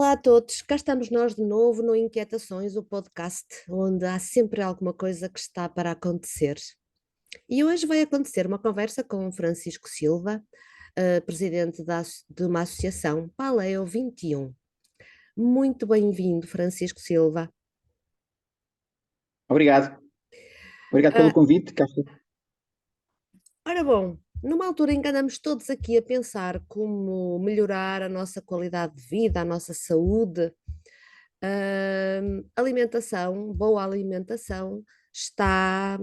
Olá a todos, cá estamos nós de novo no Inquietações, o podcast, onde há sempre alguma coisa que está para acontecer. E hoje vai acontecer uma conversa com o Francisco Silva, presidente de uma associação, Paleo 21. Muito bem-vindo, Francisco Silva. Obrigado. Obrigado pelo Ah, convite, cá estou. ora bom, numa altura em que andamos todos aqui a pensar como melhorar a nossa qualidade de vida, a nossa saúde, alimentação, boa alimentação, está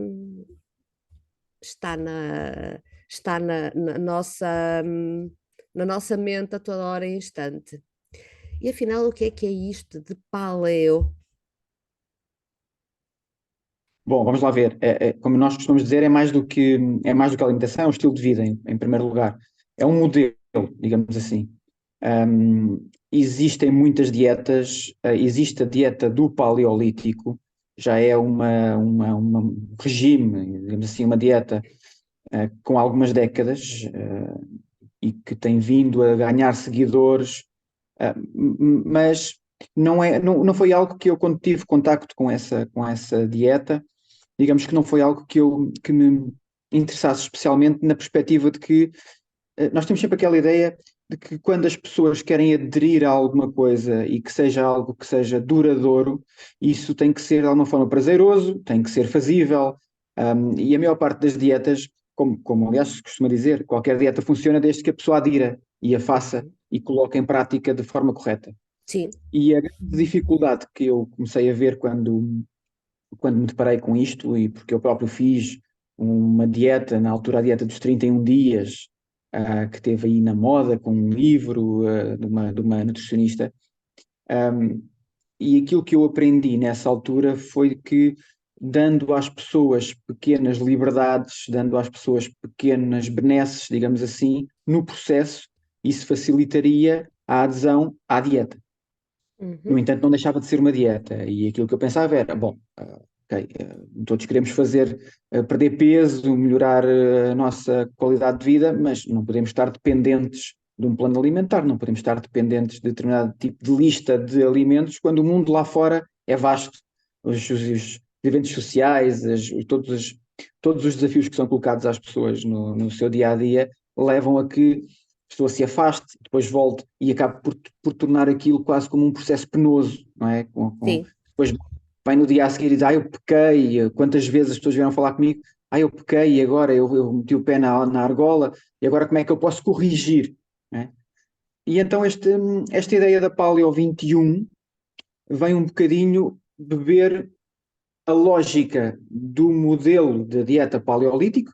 está na nossa mente a toda hora e instante. E afinal, o que é isto de paleo? Bom, vamos lá ver. Como nós costumamos dizer, é mais do que alimentação, é um estilo de vida, em primeiro lugar. É um modelo, digamos assim. Existem muitas dietas. Existe a dieta do paleolítico, já é um regime, digamos assim, uma dieta com algumas décadas e que tem vindo a ganhar seguidores. Mas não foi algo que eu, quando tive contacto com essa dieta, digamos que não foi algo que me interessasse especialmente na perspectiva de que nós temos sempre aquela ideia de que quando as pessoas querem aderir a alguma coisa e que seja algo que seja duradouro, isso tem que ser de alguma forma prazeroso, tem que ser fazível, e a maior parte das dietas, como aliás se costuma dizer, qualquer dieta funciona desde que a pessoa adira e a faça Uhum. e coloque em prática de forma correta. Sim. E a grande dificuldade que eu comecei a ver quando me deparei com isto, e porque eu próprio fiz uma dieta, na altura a dieta dos 31 dias, que teve aí na moda, com um livro de uma nutricionista, um, e aquilo que eu aprendi nessa altura foi que, dando às pessoas pequenas liberdades, dando às pessoas pequenas benesses, digamos assim, no processo, isso facilitaria a adesão à dieta. No Uhum. entanto, não deixava de ser uma dieta. E aquilo que eu pensava era, bom, ok, todos queremos perder peso, melhorar a nossa qualidade de vida, mas não podemos estar dependentes de um plano alimentar, não podemos estar dependentes de determinado tipo de lista de alimentos, quando o mundo lá fora é vasto. Os eventos sociais, todos os desafios que são colocados às pessoas no seu dia a dia levam a que a pessoa se afaste, depois volte e acabe por tornar aquilo quase como um processo penoso, não é? Sim. Depois vai no dia a seguir e diz, eu pequei, quantas vezes as pessoas vieram falar comigo, eu pequei e agora eu meti o pé na argola e agora como é que eu posso corrigir, não é? E então esta ideia da Paleo 21 vem um bocadinho beber a lógica do modelo de dieta paleolítico,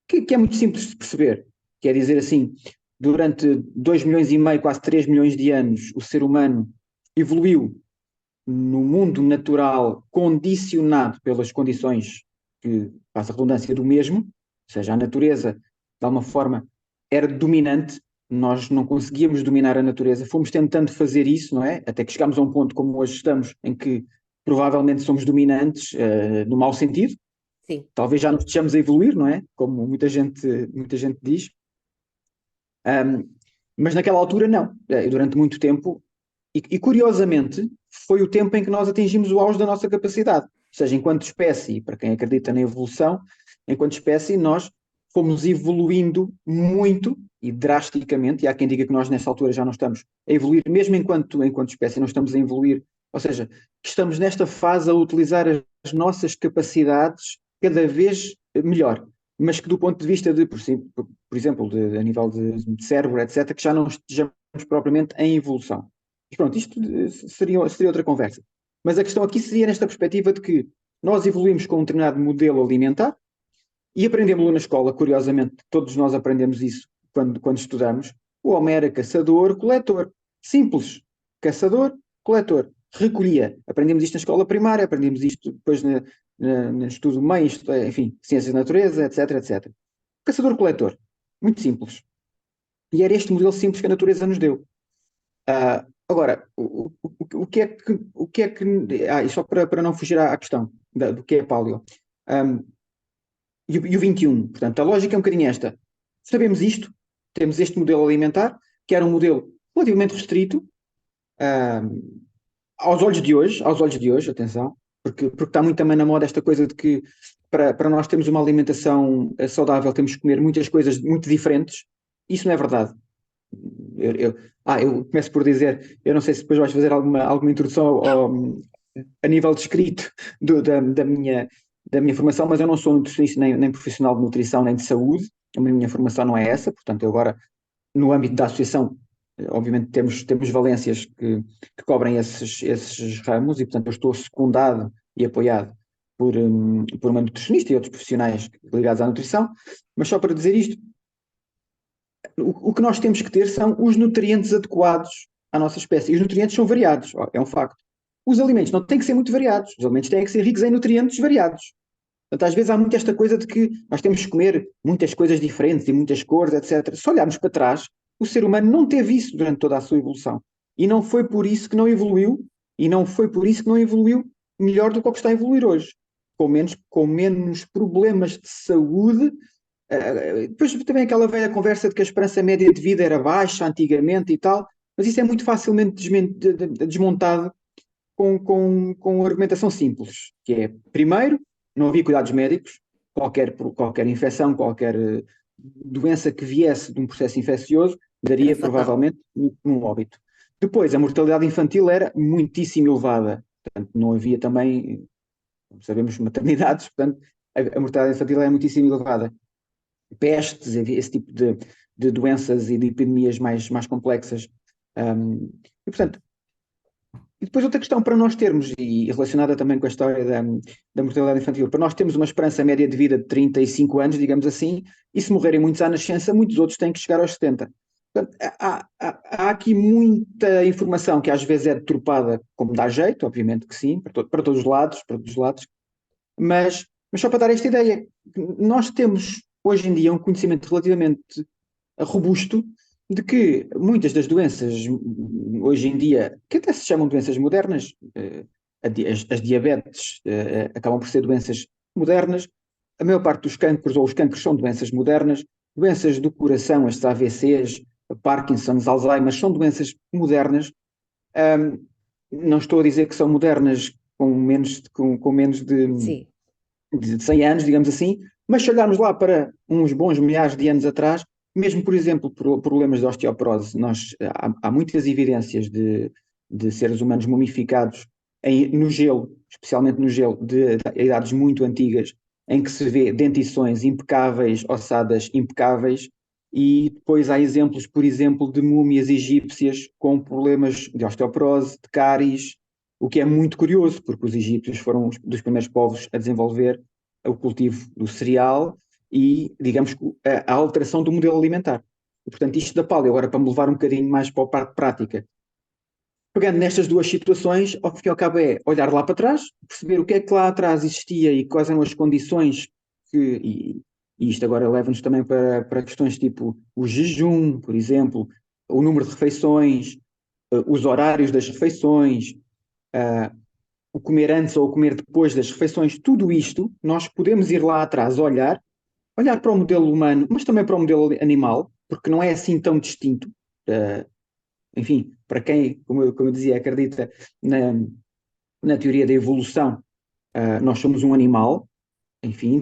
que é muito simples de perceber. Quer dizer assim, durante 2 milhões e meio, quase 3 milhões de anos, o ser humano evoluiu no mundo natural condicionado pelas condições que, passa a redundância, do mesmo, ou seja, a natureza, de alguma forma, era dominante, nós não conseguíamos dominar a natureza, fomos tentando fazer isso, não é? Até que chegámos a um ponto como hoje estamos, em que provavelmente somos dominantes, no mau sentido, Sim. talvez já nos estejamos a evoluir, não é? Como muita gente diz. Um, mas naquela altura não. Durante muito tempo, e curiosamente, foi o tempo em que nós atingimos o auge da nossa capacidade. Ou seja, enquanto espécie, para quem acredita na evolução, enquanto espécie, nós fomos evoluindo muito e drasticamente, e há quem diga que nós nessa altura já não estamos a evoluir, mesmo enquanto espécie, não estamos a evoluir, ou seja, que estamos nesta fase a utilizar as nossas capacidades cada vez melhor, mas que do ponto de vista por exemplo, a nível de cérebro, etc., que já não estejamos propriamente em evolução. Mas pronto, isto seria outra conversa. Mas a questão aqui seria nesta perspectiva de que nós evoluímos com um determinado modelo alimentar e aprendemos na escola, curiosamente, todos nós aprendemos isso quando estudamos. O homem era caçador-coletor. Simples. Caçador-coletor. Recolhia. Aprendemos isto na escola primária, aprendemos isto depois no estudo meio, enfim, ciências da natureza, etc, etc. Caçador-coletor. Muito simples. E era este modelo simples que a natureza nos deu. Agora, o que é que. E só para não fugir à questão do que é paleo. Um, e o 21, portanto, a lógica é um bocadinho esta. Sabemos isto, temos este modelo alimentar, que era um modelo relativamente restrito, ah, aos olhos de hoje, atenção, porque está muito também na moda esta coisa de que para nós termos uma alimentação saudável temos que comer muitas coisas muito diferentes. Isso não é verdade. Eu, eu, eu começo por dizer, eu não sei se depois vais fazer alguma introdução a nível de escrito da minha formação, mas eu não sou nutricionista nem profissional de nutrição nem de saúde, a minha formação não é essa, portanto eu agora no âmbito da associação, obviamente temos valências que cobrem esses ramos e, portanto, eu estou secundado e apoiado por uma nutricionista e outros profissionais ligados à nutrição, mas só para dizer isto, o que nós temos que ter são os nutrientes adequados à nossa espécie. E os nutrientes são variados, é um facto. Os alimentos não têm que ser muito variados, os alimentos têm que ser ricos em nutrientes variados. Portanto, às vezes há muito esta coisa de que nós temos que comer muitas coisas diferentes e muitas cores, etc. Se olharmos para trás, o ser humano não teve isso durante toda a sua evolução. E não foi por isso que não evoluiu, e não foi por isso que não evoluiu melhor do que o que está a evoluir hoje. Com menos problemas de saúde. Depois também aquela velha conversa de que a esperança média de vida era baixa antigamente e tal, mas isso é muito facilmente desmontado com argumentação simples, que é, primeiro, não havia cuidados médicos, qualquer infecção, qualquer doença que viesse de um processo infeccioso, Era daria fatal. provavelmente um óbito. Depois, a mortalidade infantil era muitíssimo elevada, portanto, não havia também, como sabemos, maternidades, portanto, a mortalidade infantil era muitíssimo elevada. Pestes, havia esse tipo de doenças e de epidemias mais complexas. E, portanto, e depois outra questão para nós termos, e relacionada também com a história da mortalidade infantil, para nós termos uma esperança média de vida de 35 anos, digamos assim, e se morrerem muitos à nascença, muitos outros têm que chegar aos 70. Portanto, há aqui muita informação que às vezes é deturpada como dá jeito, obviamente que sim, para todos os lados, mas só para dar esta ideia, nós temos hoje em dia um conhecimento relativamente robusto de que muitas das doenças hoje em dia, que até se chamam doenças modernas, as diabetes acabam por ser doenças modernas, a maior parte dos cancros ou os cancros são doenças modernas, doenças do coração, as AVCs, Parkinson's, Alzheimer, são doenças modernas. Um, não estou a dizer que são modernas com menos Sim, de 100 anos, digamos assim, mas se olharmos lá para uns bons milhares de anos atrás, mesmo, por exemplo, por problemas de osteoporose, há muitas evidências de seres humanos mumificados no gelo, especialmente no gelo, de idades muito antigas, em que se vê dentições impecáveis, ossadas impecáveis, e depois há exemplos, por exemplo, de múmias egípcias com problemas de osteoporose, de cáries, o que é muito curioso, porque os egípcios foram dos primeiros povos a desenvolver o cultivo do cereal e, digamos, a alteração do modelo alimentar. E, portanto, isto da paleo, agora para me levar um bocadinho mais para a parte prática, pegando nestas duas situações, ao fim e ao cabo é olhar lá para trás, perceber o que é que lá atrás existia e quais eram as condições e isto agora leva-nos também para questões tipo o jejum, por exemplo, o número de refeições, os horários das refeições, o comer antes ou o comer depois das refeições, tudo isto, nós podemos ir lá atrás olhar para o modelo humano, mas também para o modelo animal, porque não é assim tão distinto. Uh, Enfim, para quem, como eu dizia, acredita na teoria da evolução, nós somos um animal, enfim,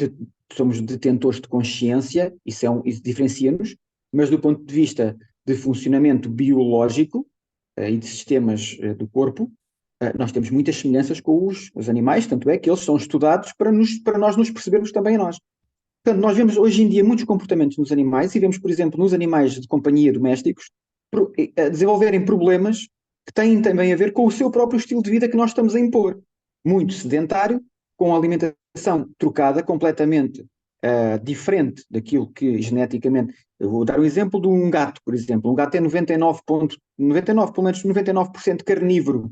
somos detentores de consciência, isso diferencia-nos, mas do ponto de vista de funcionamento biológico e de sistemas do corpo, nós temos muitas semelhanças com os animais, tanto é que eles são estudados para nós nos percebermos também a nós. Portanto, nós vemos hoje em dia muitos comportamentos nos animais e vemos, por exemplo, nos animais de companhia domésticos, desenvolverem problemas que têm também a ver com o seu próprio estilo de vida que nós estamos a impor. Muito sedentário, com a alimentação trocada, completamente diferente daquilo que geneticamente. Eu vou dar um exemplo de um gato, por exemplo. Um gato é 99, pelo menos 99% carnívoro.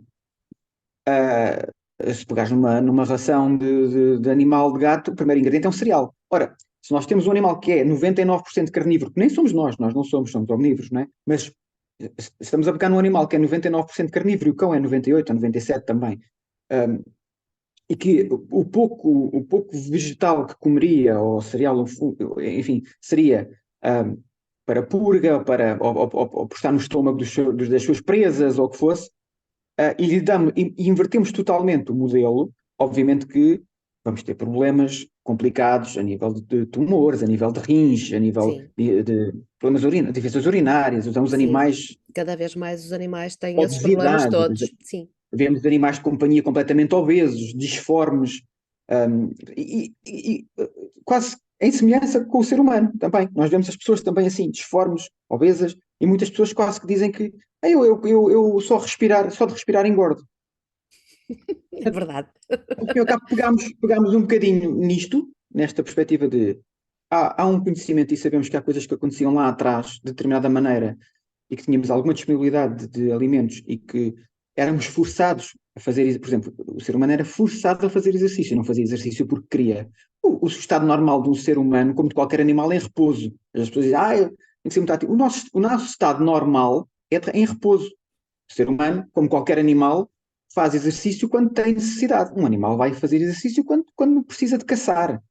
Se pegares numa ração de animal de gato, o primeiro ingrediente é um cereal. Ora, se nós temos um animal que é 99% carnívoro, que nem somos nós não somos omnívoros, não é? Mas estamos a pegar num animal que é 99% carnívoro e o cão é 98% ou 97% também, um, e que o pouco vegetal que comeria, ou cereal, enfim, seria para purga, ou por estar no estômago das suas presas, ou o que fosse, e invertemos totalmente o modelo, obviamente que vamos ter problemas complicados a nível de tumores, a nível de rins, a nível Sim, de problemas de infecções urinárias, usamos sim. animais, Cada vez mais os animais têm esses problemas obesidade, todos. Sim, vemos animais de companhia completamente obesos, disformes, quase em semelhança com o ser humano também. Nós vemos as pessoas também assim, disformes, obesas, e muitas pessoas quase que dizem que eu só de respirar engordo. é verdade. Ao fim e ao cabo, pegámos um bocadinho nisto, nesta perspectiva de há um conhecimento e sabemos que há coisas que aconteciam lá atrás de determinada maneira e que tínhamos alguma disponibilidade de alimentos e que éramos forçados a fazer, por exemplo, o ser humano era forçado a fazer exercício, não fazia exercício porque queria. O estado normal de um ser humano, como de qualquer animal, é em repouso. As pessoas dizem, tem que ser muito ativo. O nosso estado normal é em repouso. O ser humano, como qualquer animal, faz exercício quando tem necessidade. Um animal vai fazer exercício quando precisa de caçar.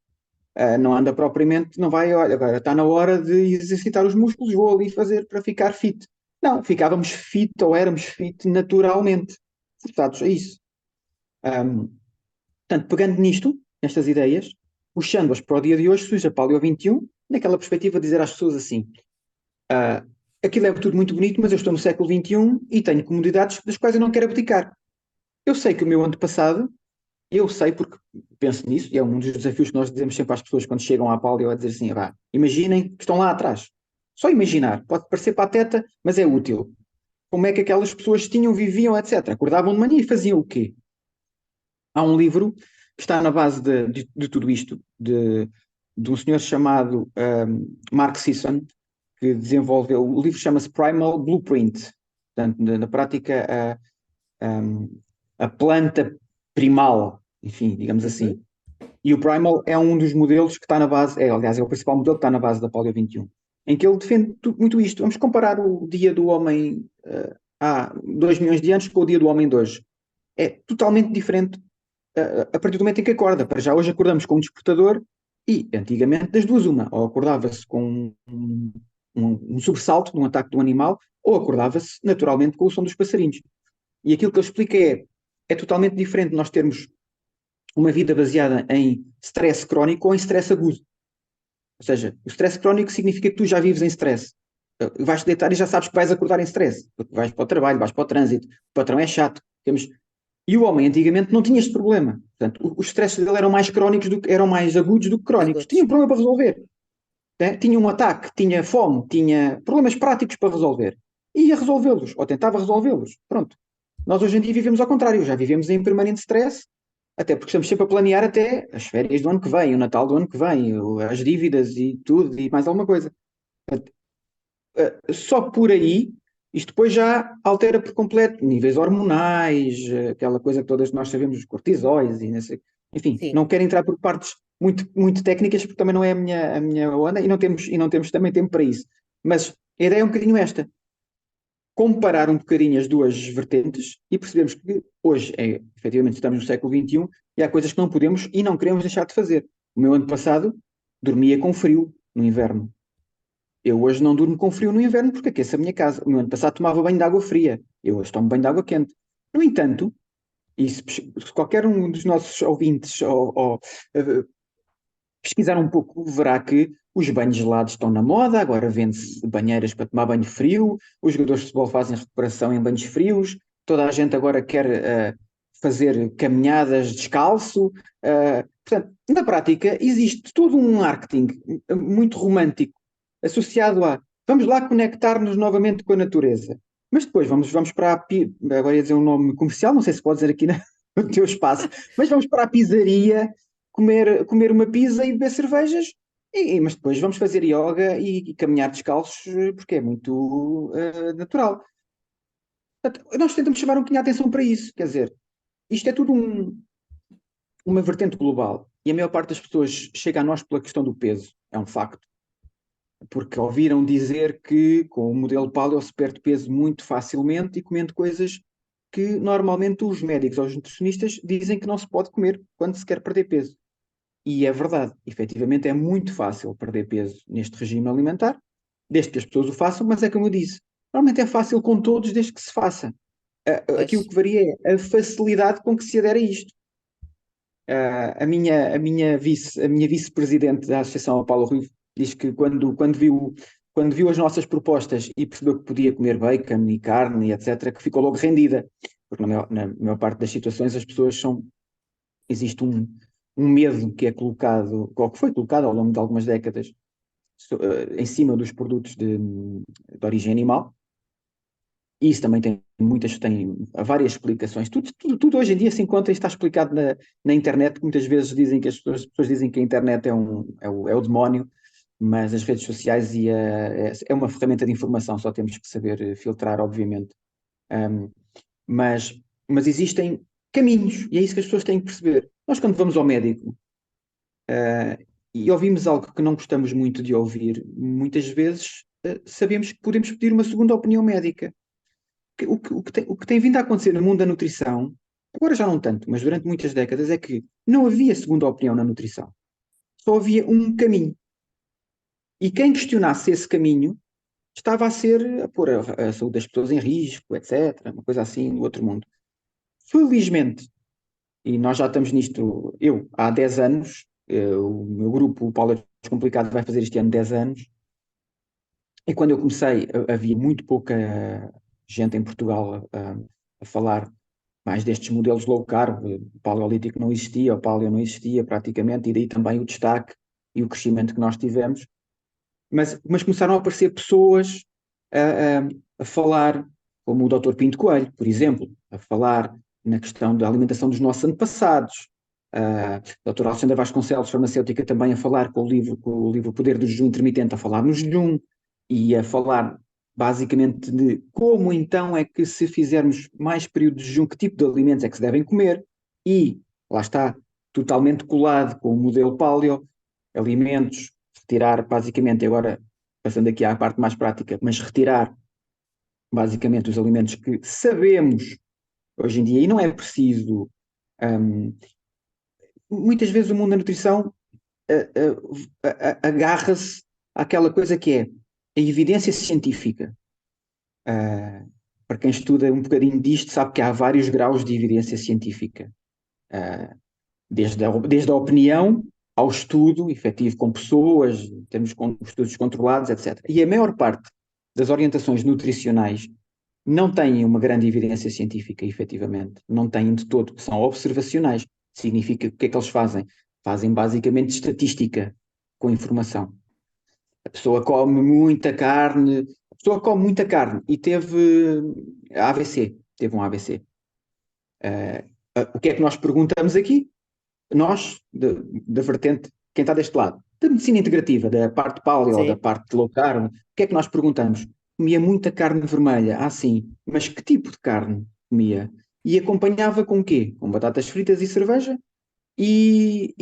Não anda propriamente, não vai, olha, agora está na hora de exercitar os músculos, vou ali fazer para ficar fit. Não, ficávamos fit ou éramos fit naturalmente, forçados a isso. Um, Portanto, pegando nisto, nestas ideias, puxando-as para o dia de hoje, surge a Paleo 21, naquela perspectiva de dizer às pessoas assim: ah, aquilo é tudo muito bonito, mas eu estou no século XXI e tenho comodidades das quais eu não quero abdicar. Eu sei que o meu antepassado, eu sei porque penso nisso, e é um dos desafios que nós dizemos sempre às pessoas quando chegam à Paleo, a dizer assim, vá, imaginem que estão lá atrás. Só imaginar, pode parecer pateta, mas é útil. Como é que aquelas pessoas tinham, viviam, etc. Acordavam de manhã e faziam o quê? Há um livro que está na base de tudo isto, de um senhor chamado Mark Sisson, que desenvolveu, o livro chama-se Primal Blueprint. Portanto, na prática, a planta primal, enfim, digamos Uhum. assim. E o Primal é um dos modelos que está na base, aliás, é o principal modelo que está na base da Paleo 21, em que ele defende muito isto. Vamos comparar o dia do homem há 2 milhões de anos com o dia do homem de hoje. É totalmente diferente a partir do momento em que acorda. Para já hoje acordamos com um despertador e antigamente das duas uma, ou acordava-se com um sobressalto de um ataque do animal, ou acordava-se naturalmente com o som dos passarinhos. E aquilo que ele explica é totalmente diferente nós termos uma vida baseada em stress crónico ou em stress agudo. Ou seja, o stress crónico significa que tu já vives em stress. Vais-te deitar e já sabes que vais acordar em stress. Porque vais para o trabalho, vais para o trânsito, o patrão é chato. E o homem antigamente não tinha este problema. Portanto, os stresses dele eram mais crónicos, eram mais agudos do que crónicos. Tinha Agudos. um problema para resolver. Né? Tinha um ataque, tinha fome, tinha problemas práticos para resolver. E ia resolvê-los, ou tentava resolvê-los. Pronto. Nós hoje em dia vivemos ao contrário, já vivemos em permanente stress, até porque estamos sempre a planear até as férias do ano que vem, o Natal do ano que vem, as dívidas e tudo, e mais alguma coisa. Só por aí, isto depois já altera por completo níveis hormonais, aquela coisa que todas nós sabemos, os cortisóis, e enfim, Sim. não quero entrar por partes muito técnicas, porque também não é a minha onda, e não temos também tempo para isso. Mas a ideia é um bocadinho esta: comparar um bocadinho as duas vertentes e percebemos que hoje, efetivamente, estamos no século XXI e há coisas que não podemos e não queremos deixar de fazer. O meu ano passado dormia com frio no inverno. Eu hoje não durmo com frio no inverno porque aqueço a minha casa. No ano passado tomava banho de água fria. Eu hoje tomo banho de água quente. No entanto, e se qualquer um dos nossos ouvintes uh, pesquisar um pouco, verá que os banhos gelados estão na moda, agora vende-se banheiras para tomar banho frio, os jogadores de futebol fazem recuperação em banhos frios, toda a gente agora quer fazer caminhadas descalço. Portanto, na prática, existe todo um marketing muito romântico associado a vamos lá conectar-nos novamente com a natureza. Mas depois vamos para agora ia dizer um nome comercial, não sei se pode dizer aqui no teu espaço, mas vamos para a pizzaria comer uma pizza e beber cervejas, mas depois vamos fazer yoga e caminhar descalços porque é muito natural. Portanto, nós tentamos chamar um bocadinho a atenção para isso, quer dizer, isto é tudo uma vertente global e a maior parte das pessoas chega a nós pela questão do peso, é um facto, porque ouviram dizer que com o modelo paleo se perde peso muito facilmente e comendo coisas que normalmente os médicos ou os nutricionistas dizem que não se pode comer quando se quer perder peso. E é verdade, efetivamente é muito fácil perder peso neste regime alimentar, desde que as pessoas o façam, mas é como eu disse, normalmente é fácil com todos desde que se faça. Aquilo Pois. que varia é a facilidade com que se adere a isto. A minha vice-presidente da Associação, a Paula Rui, diz que quando viu as nossas propostas e percebeu que podia comer bacon e carne, e etc., que ficou logo rendida. Porque na maior parte das situações as pessoas existe um medo que é colocado, ou que foi colocado ao longo de algumas décadas, em cima dos produtos de origem animal. E isso também tem várias explicações. Tudo hoje em dia se encontra e está explicado na internet. Muitas vezes dizem que as pessoas dizem que a internet é o demónio, mas as redes sociais é uma ferramenta de informação, só temos que saber filtrar, obviamente. Um, mas existem caminhos, e é isso que as pessoas têm que perceber. Nós, quando vamos ao médico, e ouvimos algo que não gostamos muito de ouvir, muitas vezes sabemos que podemos pedir uma segunda opinião médica. O que tem vindo a acontecer no mundo da nutrição, agora já não tanto, mas durante muitas décadas, é que não havia segunda opinião na nutrição. Só havia um caminho. E quem questionasse esse caminho estava a pôr a saúde das pessoas em risco, etc. Uma coisa assim do outro mundo. Felizmente, e nós já estamos nisto, eu, há 10 anos, o meu grupo, o Paulo é Descomplicado, vai fazer este ano 10 anos, e quando eu comecei, havia muito pouca gente em Portugal a falar mais destes modelos low carb. O paleolítico não existia, o paleo não existia praticamente, e daí também o destaque e o crescimento que nós tivemos. Mas começaram a aparecer pessoas a, a, a falar, como o Dr. Pinto Coelho, por exemplo, a falar na questão da alimentação dos nossos antepassados. A doutora Alexandra Vasconcelos, farmacêutica, também a falar com o livro Poder do Jejum Intermitente, a falar no jejum e a falar basicamente de como então é que, se fizermos mais período de jejum, que tipo de alimentos é que se devem comer. E lá está, totalmente colado com o modelo paleo, alimentos, retirar basicamente, agora passando aqui à parte mais prática, mas retirar basicamente os alimentos que sabemos hoje em dia, e não é preciso. hum, Muitas vezes o mundo da nutrição agarra-se àquela coisa que é a evidência científica. Ah, para quem estuda um bocadinho disto, sabe que há vários graus de evidência científica. Ah, desde a opinião ao estudo efetivo com pessoas, temos estudos controlados, etc. E a maior parte das orientações nutricionais não têm uma grande evidência científica, efetivamente. Não têm de todo, são observacionais. Significa que o que é que eles fazem? Fazem basicamente estatística com informação. A pessoa come muita carne, a pessoa come muita carne e teve um AVC. O que é que nós perguntamos aqui? Nós, da vertente, quem está deste lado, da medicina integrativa, da parte paleo, da Sim. parte low carb, o que é que nós perguntamos? Comia muita carne vermelha, sim, mas que tipo de carne comia? E acompanhava com o quê? Com batatas fritas e cerveja? E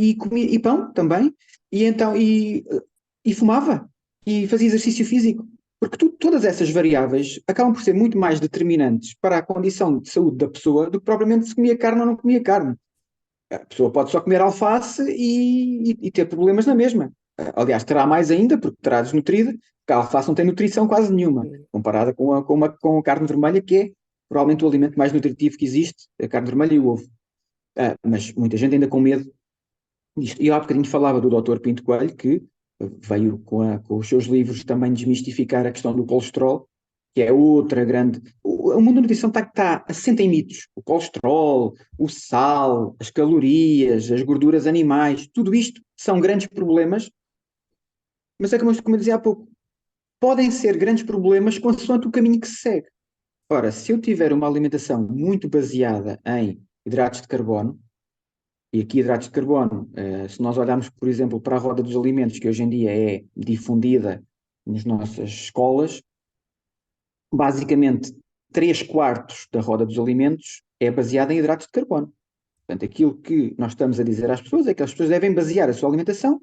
pão também? E fumava? E fazia exercício físico? Porque todas essas variáveis acabam por ser muito mais determinantes para a condição de saúde da pessoa do que propriamente se comia carne ou não comia carne. A pessoa pode só comer alface e ter problemas na mesma. Aliás, terá mais ainda, porque terá desnutrida, porque a alface não tem nutrição quase nenhuma, comparada com a carne vermelha, que é provavelmente o alimento mais nutritivo que existe, a carne vermelha e o ovo. Mas muita gente ainda com medo disto. E eu há bocadinho falava do Dr. Pinto Coelho, que veio com os seus livros também desmistificar a questão do colesterol, que é outra grande. O mundo da nutrição está assente em mitos. O colesterol, o sal, as calorias, as gorduras animais, tudo isto são grandes problemas, mas é como eu dizia há pouco, podem ser grandes problemas consoante o caminho que se segue. Ora, se eu tiver uma alimentação muito baseada em hidratos de carbono, e aqui hidratos de carbono, se nós olharmos, por exemplo, para a roda dos alimentos, que hoje em dia é difundida nas nossas escolas, basicamente 3/4 da roda dos alimentos é baseada em hidratos de carbono. Portanto, aquilo que nós estamos a dizer às pessoas é que as pessoas devem basear a sua alimentação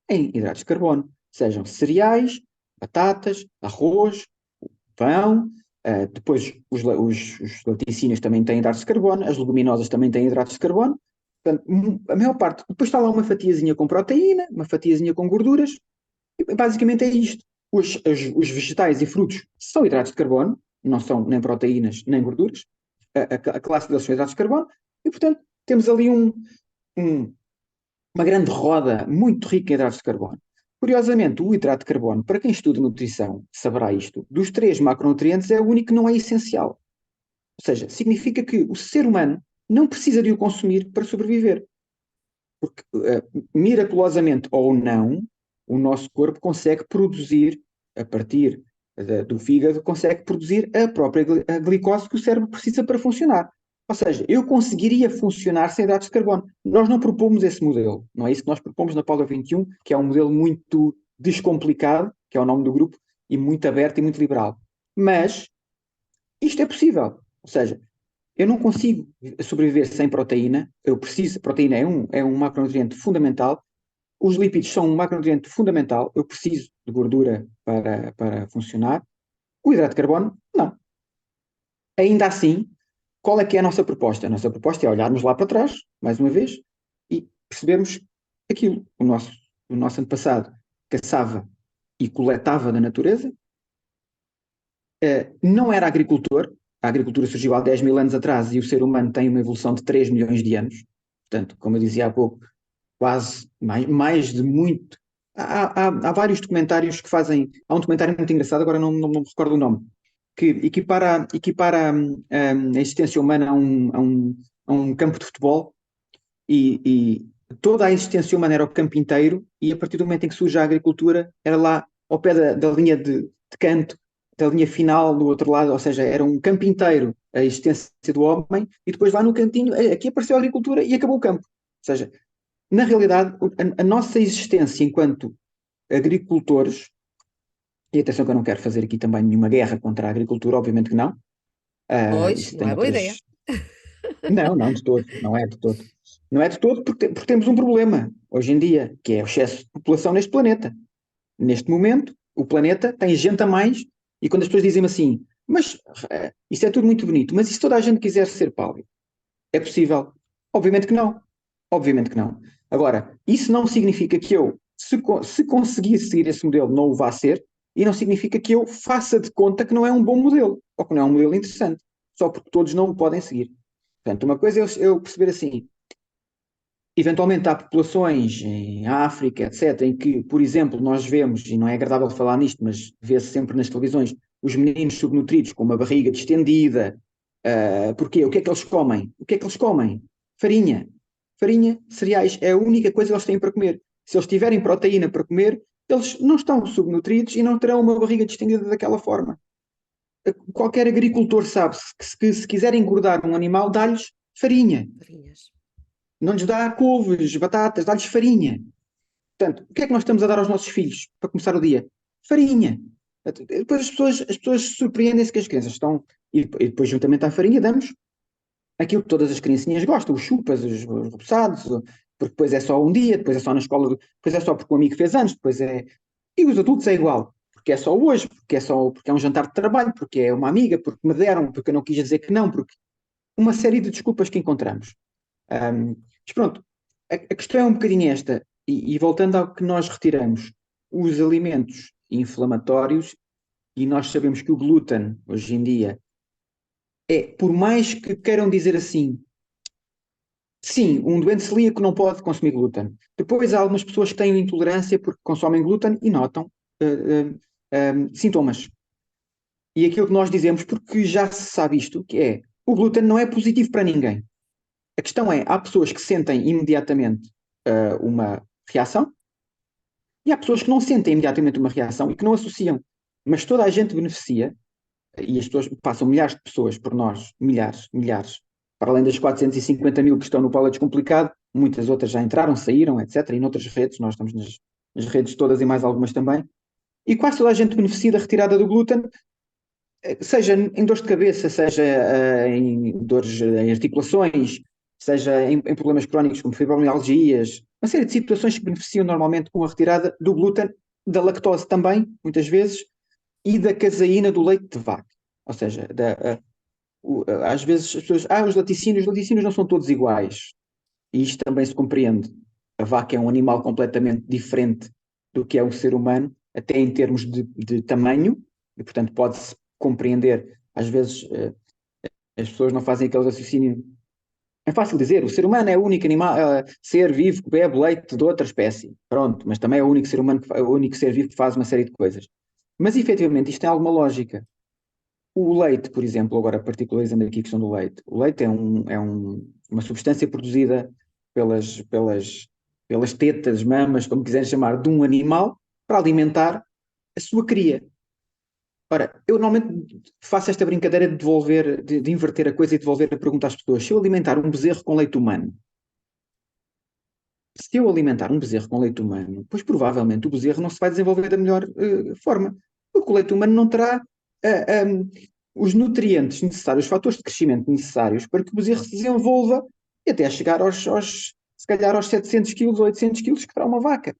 em hidratos de carbono, sejam cereais, batatas, arroz, pão, depois os laticínios também têm hidratos de carbono, as leguminosas também têm hidratos de carbono. Portanto, a maior parte, depois está lá uma fatiazinha com proteína, uma fatiazinha com gorduras, e basicamente é isto. Os vegetais e frutos são hidratos de carbono, não são nem proteínas nem gorduras, a classe deles são hidratos de carbono, e portanto temos ali um- uma grande roda muito rica em hidratos de carbono. Curiosamente, o hidrato de carbono, para quem estuda nutrição, saberá isto, dos três macronutrientes é o único que não é essencial. Ou seja, significa que o ser humano não precisa de o consumir para sobreviver. Porque, miraculosamente ou não, o nosso corpo consegue produzir, a partir do fígado, consegue produzir a própria a glicose que o cérebro precisa para funcionar. Ou seja, eu conseguiria funcionar sem hidratos de carbono. Nós não propomos esse modelo. Não é isso que nós propomos na Power 21, que é um modelo muito descomplicado, que é o nome do grupo, e muito aberto e muito liberal. Mas isto é possível. Ou seja, eu não consigo sobreviver sem proteína. Eu preciso, proteína é um macronutriente fundamental. Os lípidos são um macronutriente fundamental. Eu preciso de gordura para funcionar. O hidrato de carbono, não. Ainda assim, qual é que é a nossa proposta? A nossa proposta é olharmos lá para trás, mais uma vez, e percebermos aquilo. O nosso antepassado caçava e coletava da natureza, não era agricultor. A agricultura surgiu há 10 mil anos atrás e o ser humano tem uma evolução de 3 milhões de anos. Portanto, como eu dizia há pouco, quase mais de muito. Há vários documentários que fazem. Há um documentário muito engraçado, agora não me recordo o nome, que equipara a existência humana a um campo de futebol e toda a existência humana era o campo inteiro e a partir do momento em que surge a agricultura era lá ao pé da linha de canto, da linha final do outro lado, ou seja, era um campo inteiro a existência do homem e depois lá no cantinho aqui apareceu a agricultura e acabou o campo. Ou seja, na realidade, a nossa existência enquanto agricultores, e atenção que eu não quero fazer aqui também nenhuma guerra contra a agricultura, obviamente que não, Pois, isso não tem é boa ideia. outras. Não, não de todo, não é de todo. Não é de todo porque temos um problema hoje em dia, que é o excesso de população neste planeta. Neste momento, o planeta tem gente a mais, e quando as pessoas dizem assim, mas isso é tudo muito bonito, mas e se toda a gente quiser ser pálido? É possível? Obviamente que não. Obviamente que não. Agora, isso não significa que eu, se conseguir seguir esse modelo, não o vá ser, e não significa que eu faça de conta que não é um bom modelo, ou que não é um modelo interessante, só porque todos não o podem seguir. Portanto, uma coisa é eu perceber assim, eventualmente há populações em África, etc., em que, por exemplo, nós vemos, e não é agradável falar nisto, mas vê-se sempre nas televisões, os meninos subnutridos com uma barriga distendida. Porquê? O que é que eles comem? O que é que eles comem? Farinha. Farinha, cereais, é a única coisa que eles têm para comer. Se eles tiverem proteína para comer, eles não estão subnutridos e não terão uma barriga distendida daquela forma. Qualquer agricultor sabe que se quiser engordar um animal, dá-lhes farinha. Farinhas. Não lhes dá couves, batatas, dá-lhes farinha. Portanto, o que é que nós estamos a dar aos nossos filhos para começar o dia? Farinha. Depois as pessoas surpreendem-se que as crianças estão. E depois, juntamente à farinha, damos aquilo que todas as criancinhas gostam, os chupas, os repousados, porque depois é só um dia, depois é só na escola, depois é só porque o amigo fez anos, depois é. E os adultos é igual. Porque é só hoje, porque é um jantar de trabalho, porque é uma amiga, porque me deram, porque eu não quis dizer que não, porque uma série de desculpas que encontramos. Mas pronto, a questão é um bocadinho esta, e voltando ao que nós retiramos, os alimentos inflamatórios, e nós sabemos que o glúten, hoje em dia, por mais que queiram dizer assim, sim, um doente celíaco não pode consumir glúten. Depois há algumas pessoas que têm intolerância porque consomem glúten e notam sintomas. E aquilo que nós dizemos, porque já se sabe isto, que é, o glúten não é positivo para ninguém. A questão é, há pessoas que sentem imediatamente uma reação e há pessoas que não sentem imediatamente uma reação e que não associam. Mas toda a gente beneficia e as pessoas passam milhares de pessoas por nós, milhares, milhares, para além das 450 mil que estão no Polo Descomplicado, muitas outras já entraram, saíram, etc. E noutras redes, nós estamos nas redes todas e mais algumas também. E quase toda a gente beneficia da retirada do glúten, seja em dores de cabeça, seja em dores em articulações, seja em problemas crónicos como fibromialgias, uma série de situações que beneficiam normalmente com a retirada do glúten, da lactose também, muitas vezes, e da caseína do leite de vaca. Ou seja, às vezes as pessoas, os laticínios não são todos iguais. E isto também se compreende. A vaca é um animal completamente diferente do que é o ser humano, até em termos de tamanho, e portanto pode-se compreender, às vezes, As pessoas não fazem aquele raciocínio. É fácil dizer, o ser humano é o único animal, ser vivo que bebe leite de outra espécie. Pronto, mas também é o único ser humano, o único ser vivo que faz uma série de coisas. Mas efetivamente isto tem alguma lógica. O leite, por exemplo, agora particularizando aqui a questão do leite, o leite uma substância produzida pelas tetas, mamas, como quiserem chamar, de um animal para alimentar a sua cria. Ora, eu normalmente faço esta brincadeira de devolver, de inverter a coisa e devolver a pergunta às pessoas. Se eu alimentar um bezerro com leite humano, se eu alimentar um bezerro com leite humano, pois provavelmente o bezerro não se vai desenvolver da melhor forma, porque o leite humano não terá os nutrientes necessários, os fatores de crescimento necessários para que o bezerro se desenvolva e até chegar se calhar aos 700 quilos ou 800 quilos que terá uma vaca.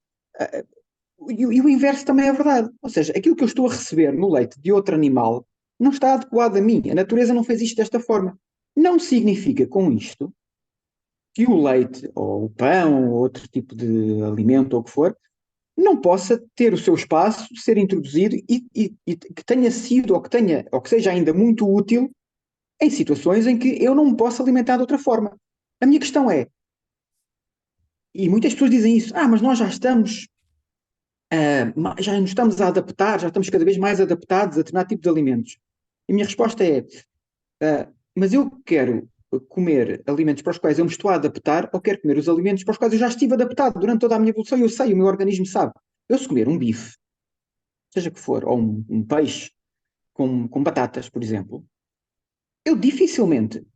E o inverso também é verdade. Ou seja, aquilo que eu estou a receber no leite de outro animal não está adequado a mim. A natureza não fez isto desta forma. Não significa com isto que o leite, ou o pão, ou outro tipo de alimento, ou o que for, não possa ter o seu espaço, ser introduzido e que tenha sido, ou que seja ainda muito útil em situações em que eu não me posso alimentar de outra forma. A minha questão é, e muitas pessoas dizem isso, mas nós já estamos já nos estamos a adaptar, já estamos cada vez mais adaptados a determinado tipo de alimentos. E a minha resposta é, mas eu quero comer alimentos para os quais eu me estou a adaptar ou quero comer os alimentos para os quais eu já estive adaptado durante toda a minha evolução e eu sei, o meu organismo sabe. Eu se comer um bife, seja que for, ou um peixe com batatas, por exemplo, eu dificilmente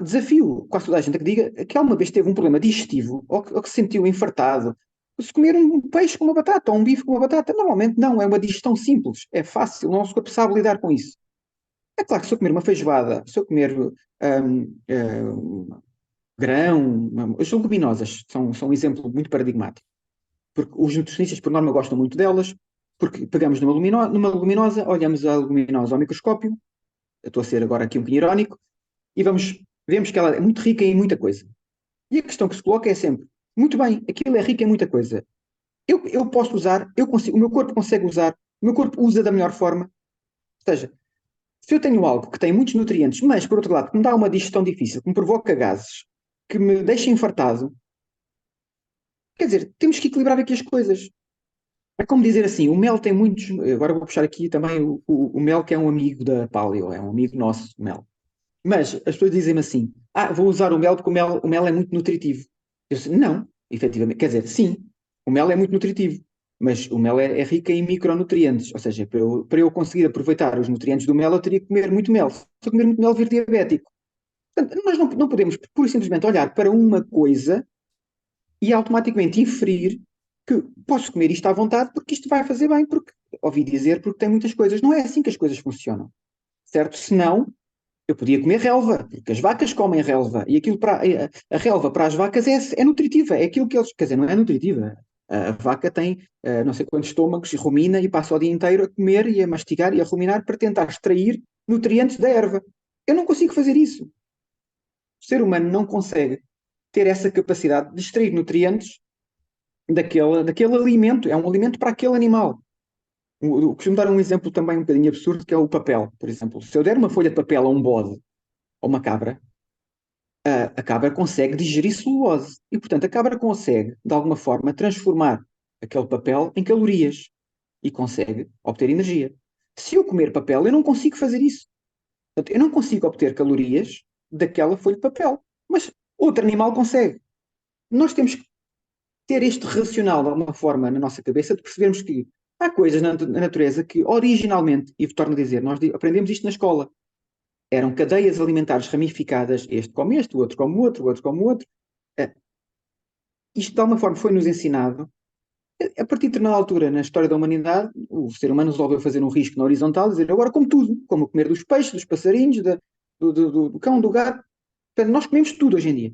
desafio quase toda a gente que diga que alguma vez teve um problema digestivo ou que se sentiu infartado. Se comer um peixe com uma batata ou um bife com uma batata, normalmente não, é uma digestão simples, é fácil, o nosso corpo sabe lidar com isso. É claro que se eu comer uma feijoada, se eu comer grão, as leguminosas são um exemplo muito paradigmático, porque os nutricionistas, por norma, gostam muito delas, porque pegamos numa leguminosa, olhamos a leguminosa ao microscópio, eu estou a ser agora aqui um bocadinho irónico, e vemos que ela é muito rica em muita coisa. E a questão que se coloca é sempre, muito bem, aquilo é rico em muita coisa. Eu posso usar, o meu corpo consegue usar, o meu corpo usa da melhor forma. Ou seja, se eu tenho algo que tem muitos nutrientes, mas por outro lado que me dá uma digestão difícil, que me provoca gases, que me deixa infartado, quer dizer, temos que equilibrar aqui as coisas. É como dizer assim, o mel tem muitos. Agora vou puxar aqui também o mel, que é um amigo da Paleo, é um amigo nosso, o mel. Mas as pessoas dizem-me assim: vou usar o mel porque o mel é muito nutritivo. Eu disse, não, efetivamente, quer dizer, sim, o mel é muito nutritivo, mas o mel é rico em micronutrientes, ou seja, para eu conseguir aproveitar os nutrientes do mel, eu teria que comer muito mel. Se eu comer muito mel, vir diabético. Portanto, nós não podemos pura e simplesmente olhar para uma coisa e automaticamente inferir que posso comer isto à vontade porque isto vai fazer bem, porque ouvi dizer, porque tem muitas coisas. Não é assim que as coisas funcionam, certo? Senão, eu podia comer relva, porque as vacas comem relva, e aquilo a relva para as vacas é nutritiva, é aquilo que eles, quer dizer, não é nutritiva. A vaca tem não sei quantos estômagos e rumina e passa o dia inteiro a comer e a mastigar e a ruminar para tentar extrair nutrientes da erva. Eu não consigo fazer isso. O ser humano não consegue ter essa capacidade de extrair nutrientes daquele alimento. É um alimento para aquele animal. Eu costumo dar um exemplo também um bocadinho absurdo, que é o papel, por exemplo. Se eu der uma folha de papel a um bode ou uma cabra, a cabra consegue digerir celulose. E, portanto, a cabra consegue, de alguma forma, transformar aquele papel em calorias e consegue obter energia. Se eu comer papel, eu não consigo fazer isso. Portanto, eu não consigo obter calorias daquela folha de papel. Mas outro animal consegue. Nós temos que ter este racional, de alguma forma, na nossa cabeça, de percebermos que há coisas na natureza que, originalmente, e torno a dizer, nós aprendemos isto na escola, eram cadeias alimentares ramificadas, este come este, o outro come o outro, o outro come o outro. Eh, Isto, de alguma forma, foi-nos ensinado. A partir de determinada altura, na história da humanidade, o ser humano resolveu fazer um risco na horizontal e dizer agora como tudo, como comer dos peixes, dos passarinhos, do cão, do gato. Portanto, nós comemos tudo hoje em dia.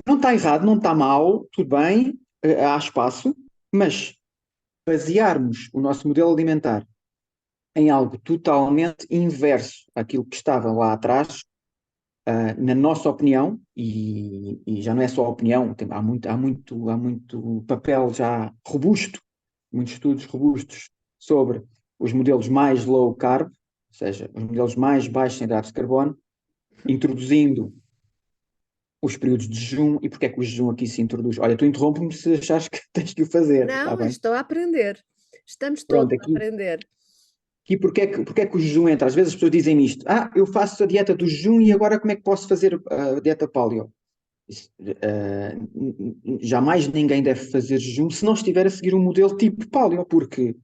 Não está errado, não está mal, tudo bem, há espaço, mas basearmos o nosso modelo alimentar em algo totalmente inverso àquilo que estava lá atrás, na nossa opinião, e já não é só opinião, há muito papel já robusto, muitos estudos robustos sobre os modelos mais low carb, ou seja, os modelos mais baixos em hidratos de carbono, introduzindo os períodos de jejum. E porque é que o jejum aqui se introduz? Olha, tu interrompe-me se achares que tens que o fazer, está Não, eu bem? estou a aprender. Estamos todos Pronto, a aprender. aqui porque é que o jejum entra? Às vezes as pessoas dizem isto, eu faço a dieta do jejum e agora como é que posso fazer a dieta paleo? Isso, jamais ninguém deve fazer jejum se não estiver a seguir um modelo tipo paleo, porque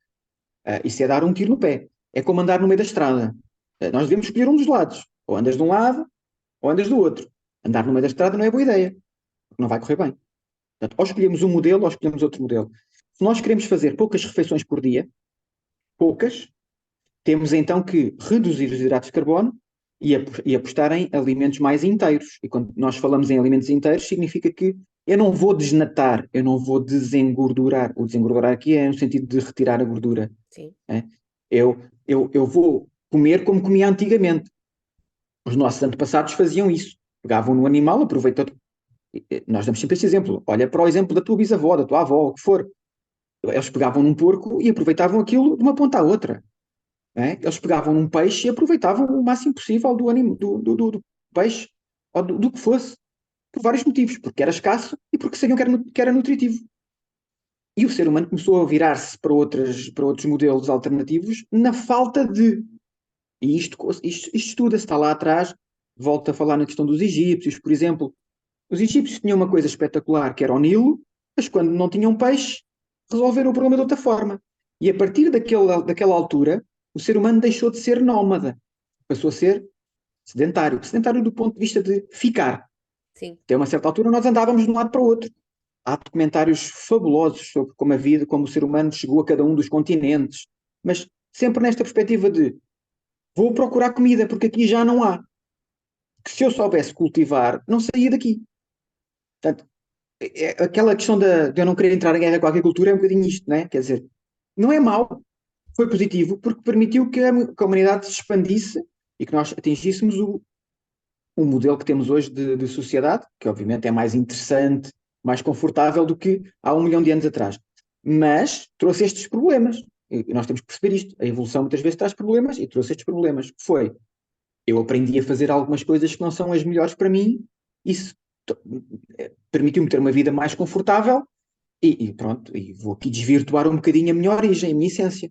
isso é dar um tiro no pé. É como andar no meio da estrada. Nós devemos escolher um dos lados. Ou andas de um lado, ou andas do outro. Andar no meio da estrada não é boa ideia, porque não vai correr bem. Portanto, ou escolhemos um modelo, ou escolhemos outro modelo. Se nós queremos fazer poucas refeições por dia, poucas, temos então que reduzir os hidratos de carbono e apostar em alimentos mais inteiros. E quando nós falamos em alimentos inteiros, significa que eu não vou desnatar, eu não vou desengordurar. O desengordurar aqui é no sentido de retirar a gordura. Sim. Né? Eu vou comer como comia antigamente. Os nossos antepassados faziam isso. Pegavam no animal, aproveitando. Nós damos sempre esse exemplo. Olha para o exemplo da tua bisavó, da tua avó, o que for. Eles pegavam num porco e aproveitavam aquilo de uma ponta à outra. Né? Eles pegavam num peixe e aproveitavam o máximo possível do peixe, ou do que fosse, por vários motivos, porque era escasso e porque sabiam que era nutritivo. E o ser humano começou a virar-se para outros modelos alternativos na falta de. E isto estuda-se, está lá atrás, volto a falar na questão dos egípcios, por exemplo. Os egípcios tinham uma coisa espetacular, que era o Nilo, mas quando não tinham peixe, resolveram o problema de outra forma. E a partir daquela altura, o ser humano deixou de ser nómada, passou a ser sedentário. Sedentário do ponto de vista de ficar. Sim. Até uma certa altura nós andávamos de um lado para o outro. Há documentários fabulosos sobre como a vida, como o ser humano chegou a cada um dos continentes, mas sempre nesta perspectiva de vou procurar comida, porque aqui já não há. Que se eu soubesse cultivar, não saía daqui. Portanto, aquela questão de eu não querer entrar em guerra com a agricultura é um bocadinho isto, não é? Quer dizer, não é mau, foi positivo, porque permitiu que a humanidade se expandisse e que nós atingíssemos o modelo que temos hoje de sociedade, que obviamente é mais interessante, mais confortável do que há 1 milhão de anos atrás. Mas trouxe estes problemas. E nós temos que perceber isto. A evolução muitas vezes traz problemas e trouxe estes problemas. Foi, eu aprendi a fazer algumas coisas que não são as melhores para mim, isso permitiu-me ter uma vida mais confortável e pronto, e vou aqui desvirtuar um bocadinho a minha origem, a minha essência.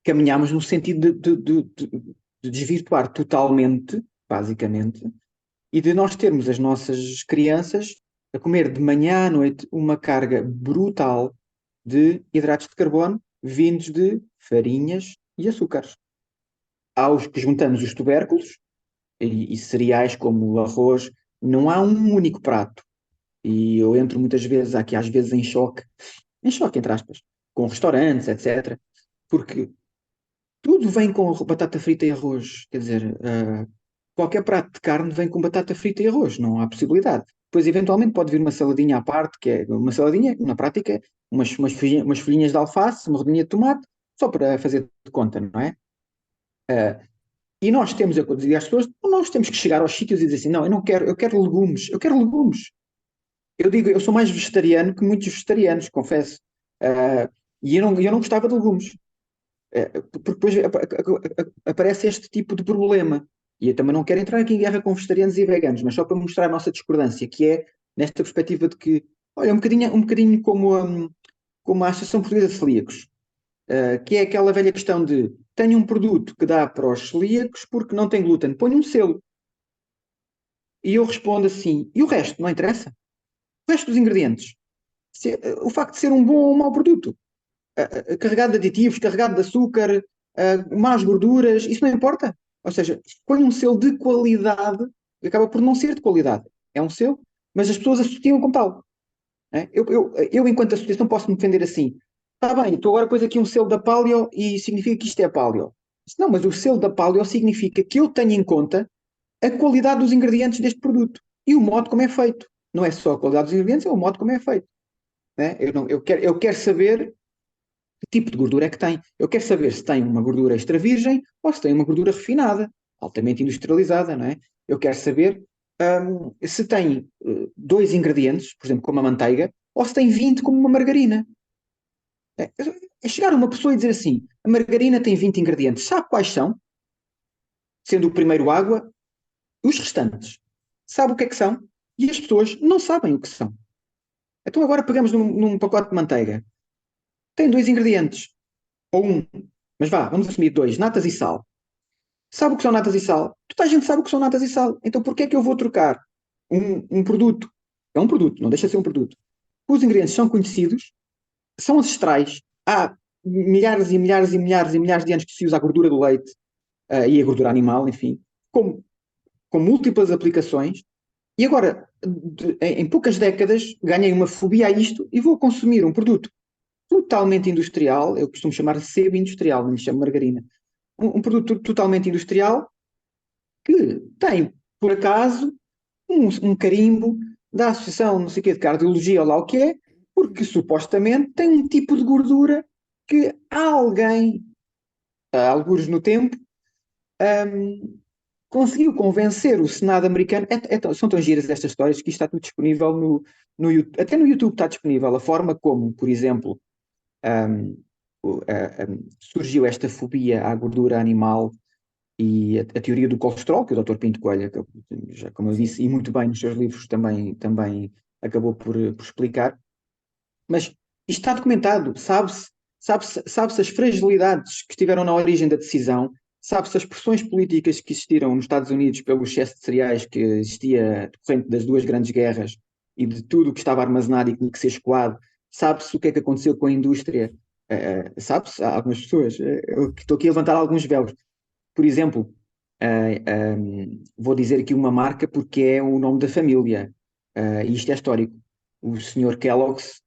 Caminhámos no sentido de desvirtuar totalmente, basicamente, e de nós termos as nossas crianças a comer de manhã à noite uma carga brutal de hidratos de carbono vindos de farinhas e açúcares. Aos que juntamos os tubérculos e cereais como o arroz, não há um único prato. E eu entro muitas vezes, aqui às vezes em choque entre aspas, com restaurantes, etc. Porque tudo vem com batata frita e arroz. Quer dizer, qualquer prato de carne vem com batata frita e arroz, não há possibilidade. Depois, eventualmente, pode vir uma saladinha à parte, que é uma saladinha, na prática, umas folhinhas de alface, uma rodinha de tomate, só para fazer de conta, não é? E nós temos, eu digo às pessoas, nós temos que chegar aos sítios e dizer assim, não, eu quero legumes, eu quero legumes. Eu digo, eu sou mais vegetariano que muitos vegetarianos, confesso. E eu não gostava de legumes. Porque depois aparece este tipo de problema. E eu também não quero entrar aqui em guerra com vegetarianos e veganos, mas só para mostrar a nossa discordância, que é nesta perspectiva de que, olha, um bocadinho como a Associação Portuguesa de Celíacos, que é aquela velha questão de tenho um produto que dá para os celíacos porque não tem glúten, põe um selo. E eu respondo assim, e o resto não interessa? O resto dos ingredientes? O facto de ser um bom ou um mau produto, carregado de aditivos, carregado de açúcar, más gorduras, isso não importa. Ou seja, põe um selo de qualidade e acaba por não ser de qualidade. É um selo, mas as pessoas associam como tal. Né? Eu, enquanto associação, posso me defender assim. Está bem, tu agora pôs aqui um selo da Paleo e significa que isto é Paleo. Não, mas o selo da Paleo significa que eu tenho em conta a qualidade dos ingredientes deste produto e o modo como é feito. Não é só a qualidade dos ingredientes, é o modo como é feito. Né? Eu quero saber que tipo de gordura é que tem. Eu quero saber se tem uma gordura extra virgem ou se tem uma gordura refinada, altamente industrializada, não é? Eu quero saber se tem 2 ingredientes, por exemplo, como a manteiga, ou se tem 20 como uma margarina. É chegar uma pessoa e dizer assim, a margarina tem 20 ingredientes, sabe quais são? sendo o primeiro água, os restantes sabem o que é que são e as pessoas não sabem o que são. Então agora pegamos num pacote de manteiga. Tem dois ingredientes, ou um, mas vá, vamos assumir dois, natas e sal. Sabe o que são natas e sal? Toda a gente sabe o que são natas e sal. Então porquê é que eu vou trocar um produto? É um produto, não deixa de ser um produto. Os ingredientes são conhecidos, são ancestrais. Há milhares e milhares e milhares e milhares de anos que se usa a gordura do leite e a gordura animal, enfim, com múltiplas aplicações. E agora, em poucas décadas, ganhei uma fobia a isto e vou consumir um produto totalmente industrial. Eu costumo chamar de sebo industrial, não me chamo margarina. Um produto totalmente industrial que tem, por acaso, um carimbo da Associação não sei o quê, de Cardiologia ou lá o que é, porque supostamente tem um tipo de gordura que alguém, há algures no tempo, conseguiu convencer o Senado americano. São tão giras estas histórias que isto está tudo disponível no YouTube. Até no YouTube está disponível a forma como, por exemplo, um, surgiu esta fobia à gordura animal e a teoria do colesterol, que o Dr. Pinto Coelho, já, como eu disse, e muito bem nos seus livros também acabou por explicar. Mas isto está documentado, sabe-se as fragilidades que estiveram na origem da decisão, sabe-se as pressões políticas que existiram nos Estados Unidos pelo excesso de cereais que existia decorrente das duas grandes guerras e de tudo o que estava armazenado e que tinha que ser escoado, sabe-se o que é que aconteceu com a indústria, sabe-se, há algumas pessoas, eu estou aqui a levantar alguns véus. Por exemplo, vou dizer aqui uma marca porque é o nome da família, e isto é histórico. O Sr. Kellogg's,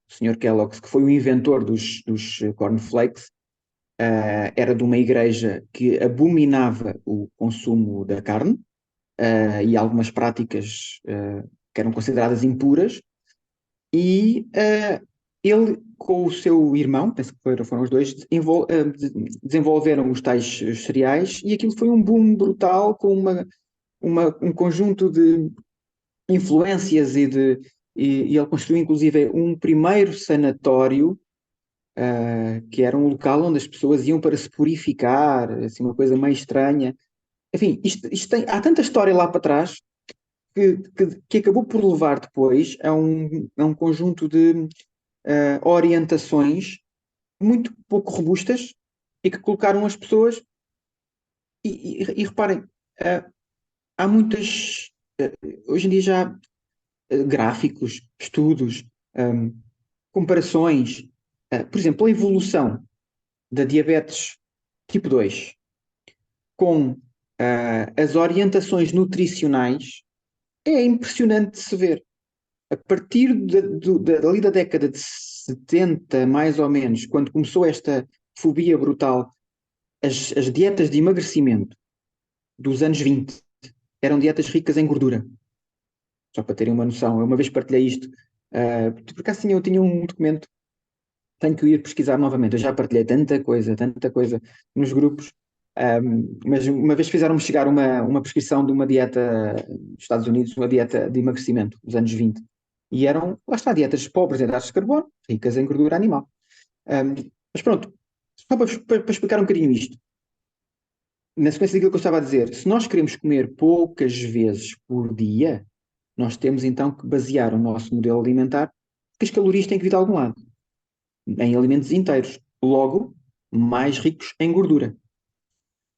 que foi o inventor dos cornflakes, era de uma igreja que abominava o consumo da carne, e algumas práticas que eram consideradas impuras, e ele, com o seu irmão, penso que foram os dois, desenvolveram os tais cereais e aquilo foi um boom brutal com um conjunto de influências e ele construiu inclusive um primeiro sanatório, que era um local onde as pessoas iam para se purificar, assim, uma coisa meio estranha. Enfim, há tanta história lá para trás que acabou por levar depois a um conjunto de orientações muito pouco robustas e que colocaram as pessoas. E reparem, uh, há muitas. Hoje em dia já há gráficos, estudos, comparações. Por exemplo, a evolução da diabetes tipo 2 com as orientações nutricionais é impressionante de se ver. A partir dali da década de 70, mais ou menos, quando começou esta fobia brutal, as dietas de emagrecimento dos anos 20 eram dietas ricas em gordura. Só para terem uma noção. Eu uma vez partilhei isto, por acaso eu tinha um documento, tenho que ir pesquisar novamente. Eu já partilhei tanta coisa nos grupos, mas uma vez fizeram-me chegar uma prescrição de uma dieta dos Estados Unidos, uma dieta de emagrecimento dos anos 20. E eram, lá está, dietas pobres em hidratos de carbono, ricas em gordura animal. Mas pronto, só para explicar um bocadinho isto. Na sequência daquilo que eu estava a dizer, se nós queremos comer poucas vezes por dia, nós temos então que basear o nosso modelo alimentar, porque as calorias têm que vir de algum lado, em alimentos inteiros, logo mais ricos em gordura.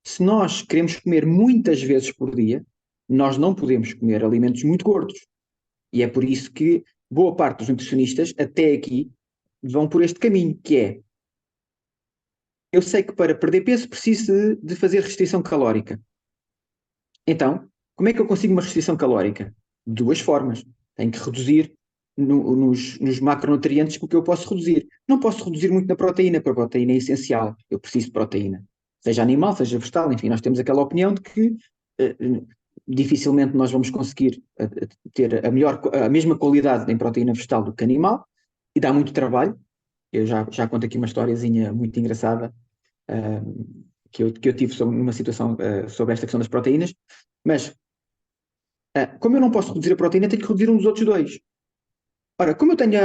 Se nós queremos comer muitas vezes por dia, nós não podemos comer alimentos muito gordos. E é por isso que boa parte dos nutricionistas, até aqui, vão por este caminho, que é: eu sei que para perder peso preciso de fazer restrição calórica. Então, como é que eu consigo uma restrição calórica? De duas formas. Tenho que reduzir nos macronutrientes que eu posso reduzir. Não posso reduzir muito na proteína, porque a proteína é essencial. Eu preciso de proteína. Seja animal, seja vegetal, enfim, nós temos aquela opinião de que dificilmente nós vamos conseguir ter a mesma qualidade em proteína vegetal do que animal, e dá muito trabalho. Eu já conto aqui uma historiazinha muito engraçada, que eu tive numa situação sobre esta questão das proteínas, mas como eu não posso reduzir a proteína, tenho que reduzir um dos outros dois. Ora, como eu tenho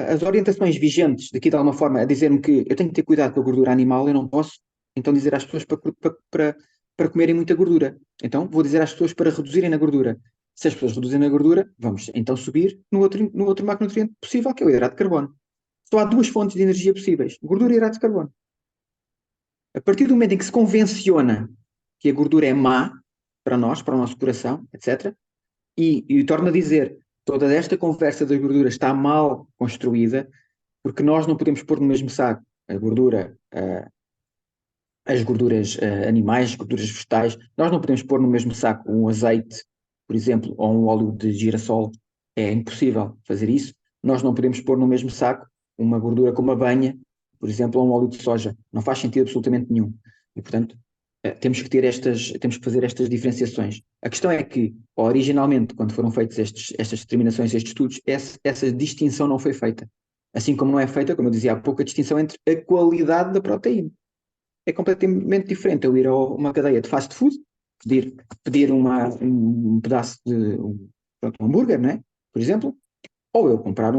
as orientações vigentes daqui de alguma forma a dizer-me que eu tenho que ter cuidado com a gordura animal, eu não posso então dizer às pessoas para para comerem muita gordura. Então vou dizer às pessoas para reduzirem na gordura. Se as pessoas reduzirem na gordura, vamos então subir no outro macronutriente possível, que é o hidrato de carbono. Só há duas fontes de energia possíveis: gordura e hidrato de carbono. A partir do momento em que se convenciona que a gordura é má para nós, para o nosso coração, etc., e torno a dizer, toda esta conversa das gorduras está mal construída, porque nós não podemos pôr no mesmo saco a gordura, as gorduras animais, as gorduras vegetais, nós não podemos pôr no mesmo saco um azeite, por exemplo, ou um óleo de girassol. É impossível fazer isso. Nós não podemos pôr no mesmo saco uma gordura como a banha, por exemplo, ou um óleo de soja. Não faz sentido absolutamente nenhum. E, portanto, temos que fazer estas diferenciações. A questão é que, originalmente, quando foram feitas estas determinações, estes estudos, essa distinção não foi feita. Assim como não é feita, como eu dizia há pouco, a distinção entre a qualidade da proteína. É completamente diferente eu ir a uma cadeia de fast food, pedir um pedaço de pronto, um hambúrguer, né? Por exemplo, ou eu comprar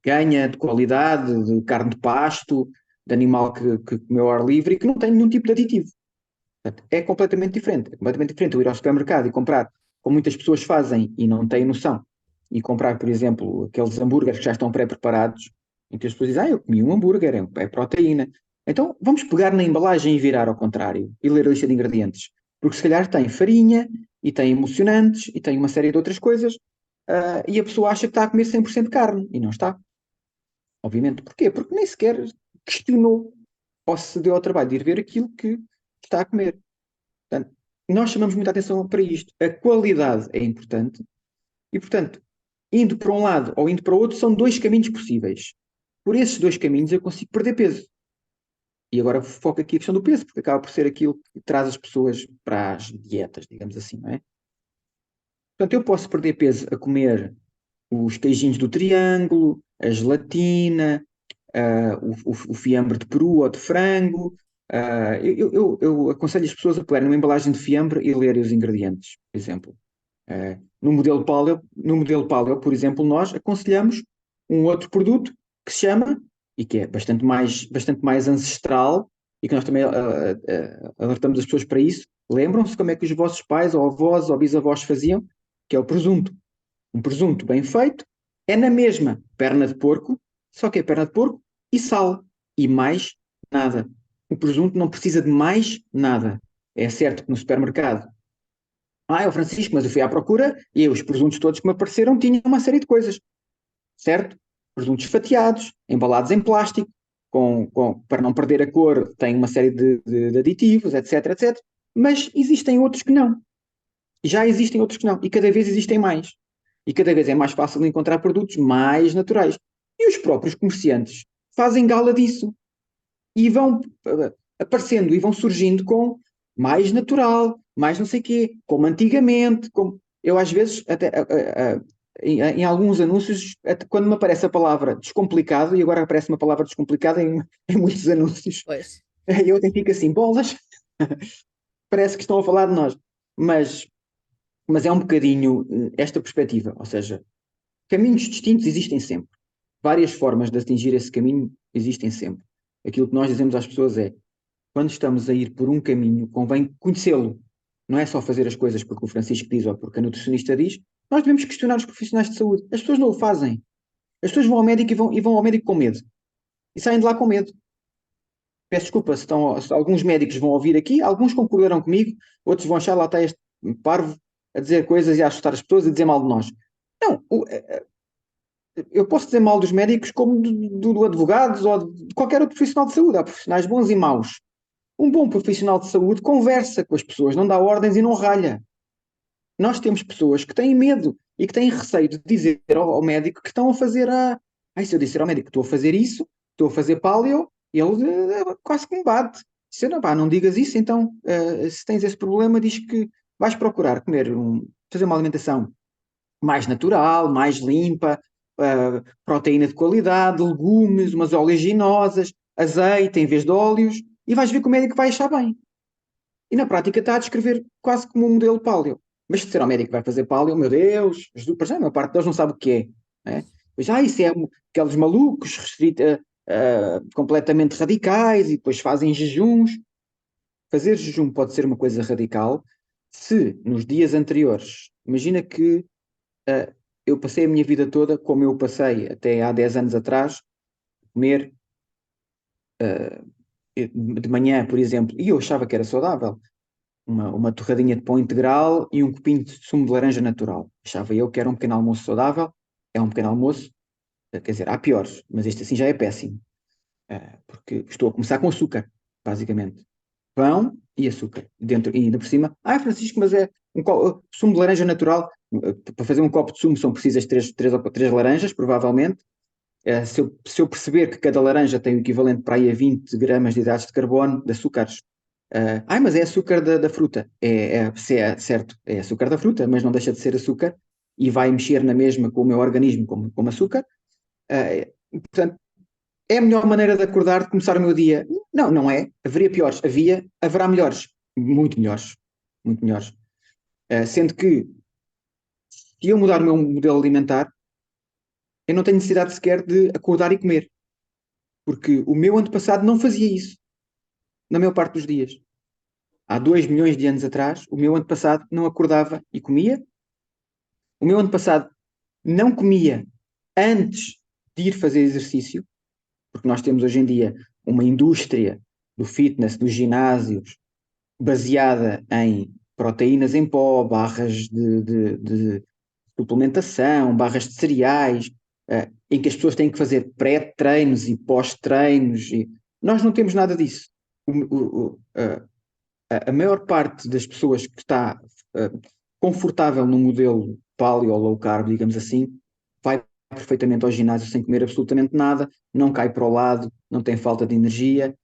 ganha de qualidade, de carne de pasto, de animal que comeu ao ar livre e que não tem nenhum tipo de aditivo. Portanto, é completamente diferente. É completamente diferente eu ir ao supermercado e comprar, como muitas pessoas fazem e não têm noção, e comprar, por exemplo, aqueles hambúrgueres que já estão pré-preparados, em que as pessoas dizem, eu comi um hambúrguer, é proteína. Então, vamos pegar na embalagem e virar ao contrário e ler a lista de ingredientes. Porque se calhar tem farinha, e tem emulsionantes, e tem uma série de outras coisas, e a pessoa acha que está a comer 100% de carne, e não está. Obviamente. Porquê? Porque nem sequer questionou ou se deu ao trabalho de ir ver aquilo que está a comer. Portanto, nós chamamos muita atenção para isto. A qualidade é importante e, portanto, indo para um lado ou indo para o outro, são dois caminhos possíveis. Por esses dois caminhos eu consigo perder peso. E agora foco aqui a questão do peso, porque acaba por ser aquilo que traz as pessoas para as dietas, digamos assim, não é? Portanto, eu posso perder peso a comer os queijinhos do triângulo, a gelatina, o fiambre de peru ou de frango. Eu aconselho as pessoas a pegarem uma embalagem de fiambre e lerem os ingredientes, por exemplo. No modelo Paleo, por exemplo, nós aconselhamos um outro produto que se chama, e que é bastante mais ancestral, e que nós também alertamos as pessoas para isso. Lembram-se como é que os vossos pais, ou avós, ou bisavós faziam? Que é o presunto. Um presunto bem feito é na mesma perna de porco, só que é perna de porco e sal. E mais nada. O presunto não precisa de mais nada. É certo que no supermercado, é o Francisco, mas eu fui à procura e os presuntos todos que me apareceram tinham uma série de coisas, certo? Presuntos fatiados, embalados em plástico, para não perder a cor, tem uma série de aditivos, etc, etc. Mas existem outros que não. Já existem outros que não. E cada vez existem mais. E cada vez é mais fácil de encontrar produtos mais naturais. E os próprios comerciantes fazem gala disso. E vão aparecendo e vão surgindo com mais natural, mais não sei quê, como antigamente. Eu às vezes, até, em alguns anúncios, até quando me aparece a palavra descomplicado, e agora aparece uma palavra descomplicada em muitos anúncios, Pois. eu até fico assim, bolas, parece que estão a falar de nós. Mas é um bocadinho esta perspectiva, ou seja, caminhos distintos existem sempre. Várias formas de atingir esse caminho existem sempre. Aquilo que nós dizemos às pessoas é, quando estamos a ir por um caminho, convém conhecê-lo. Não é só fazer as coisas porque o Francisco diz ou porque a nutricionista diz. Nós devemos questionar os profissionais de saúde. As pessoas não o fazem. As pessoas vão ao médico e vão ao médico com medo. E saem de lá com medo. Peço desculpa se alguns médicos vão ouvir aqui, alguns concordarão comigo, outros vão achar lá está este parvo a dizer coisas e a assustar as pessoas e dizer mal de nós. Não, eu posso dizer mal dos médicos como do advogados ou de qualquer outro profissional de saúde. Há profissionais bons e maus. Um bom profissional de saúde conversa com as pessoas, não dá ordens e não ralha. Nós temos pessoas que têm medo e que têm receio de dizer ao médico que estão a fazer se eu disser ao médico que estou a fazer isso, estou a fazer paleo, ele quase que me bate. Se não, pá, não digas isso, então, se tens esse problema, diz que vais procurar fazer uma alimentação mais natural, mais limpa, proteína de qualidade, legumes, umas oleaginosas, azeite em vez de óleos, e vais ver que o médico vai achar bem. E na prática está a descrever quase como um modelo paleo. Mas se disser ao médico que vai fazer paleo, meu Deus, para já a maior parte deles não sabe o que é. Né? Pois, isso é aqueles malucos completamente radicais e depois fazem jejuns. fazer jejum pode ser uma coisa radical se nos dias anteriores, imagina que eu passei a minha vida toda, como eu passei até há 10 anos atrás, comer de manhã, por exemplo, e eu achava que era saudável, uma torradinha de pão integral e um copinho de sumo de laranja natural. Achava eu que era um pequeno almoço saudável, é um pequeno almoço, quer dizer, há piores, mas este assim já é péssimo, porque estou a começar com açúcar, basicamente. Pão e açúcar. Dentro, e ainda por cima, Francisco, mas é sumo de laranja natural. Para fazer um copo de sumo são precisas três laranjas, provavelmente. Se eu perceber que cada laranja tem o equivalente para aí a 20 gramas de hidratos de carbono, de açúcares. Mas é açúcar da fruta. Certo, é açúcar da fruta, mas não deixa de ser açúcar e vai mexer na mesma com o meu organismo como açúcar. Portanto, é a melhor maneira de acordar, de começar o meu dia? Não, não é. Haveria piores. Haverá melhores. Muito melhores. Muito melhores. Sendo que, se eu mudar o meu modelo alimentar, eu não tenho necessidade sequer de acordar e comer. Porque o meu antepassado não fazia isso, na maior parte dos dias. Há 2 milhões de anos atrás, o meu antepassado não acordava e comia. O meu antepassado não comia antes de ir fazer exercício, porque nós temos hoje em dia uma indústria do fitness, dos ginásios, baseada em proteínas em pó, barras de suplementação, barras de cereais, em que as pessoas têm que fazer pré-treinos e pós-treinos. Nós não temos nada disso. A maior parte das pessoas que está confortável no modelo paleo ou low carb, digamos assim, vai perfeitamente ao ginásio sem comer absolutamente nada, não cai para o lado, não tem falta de energia.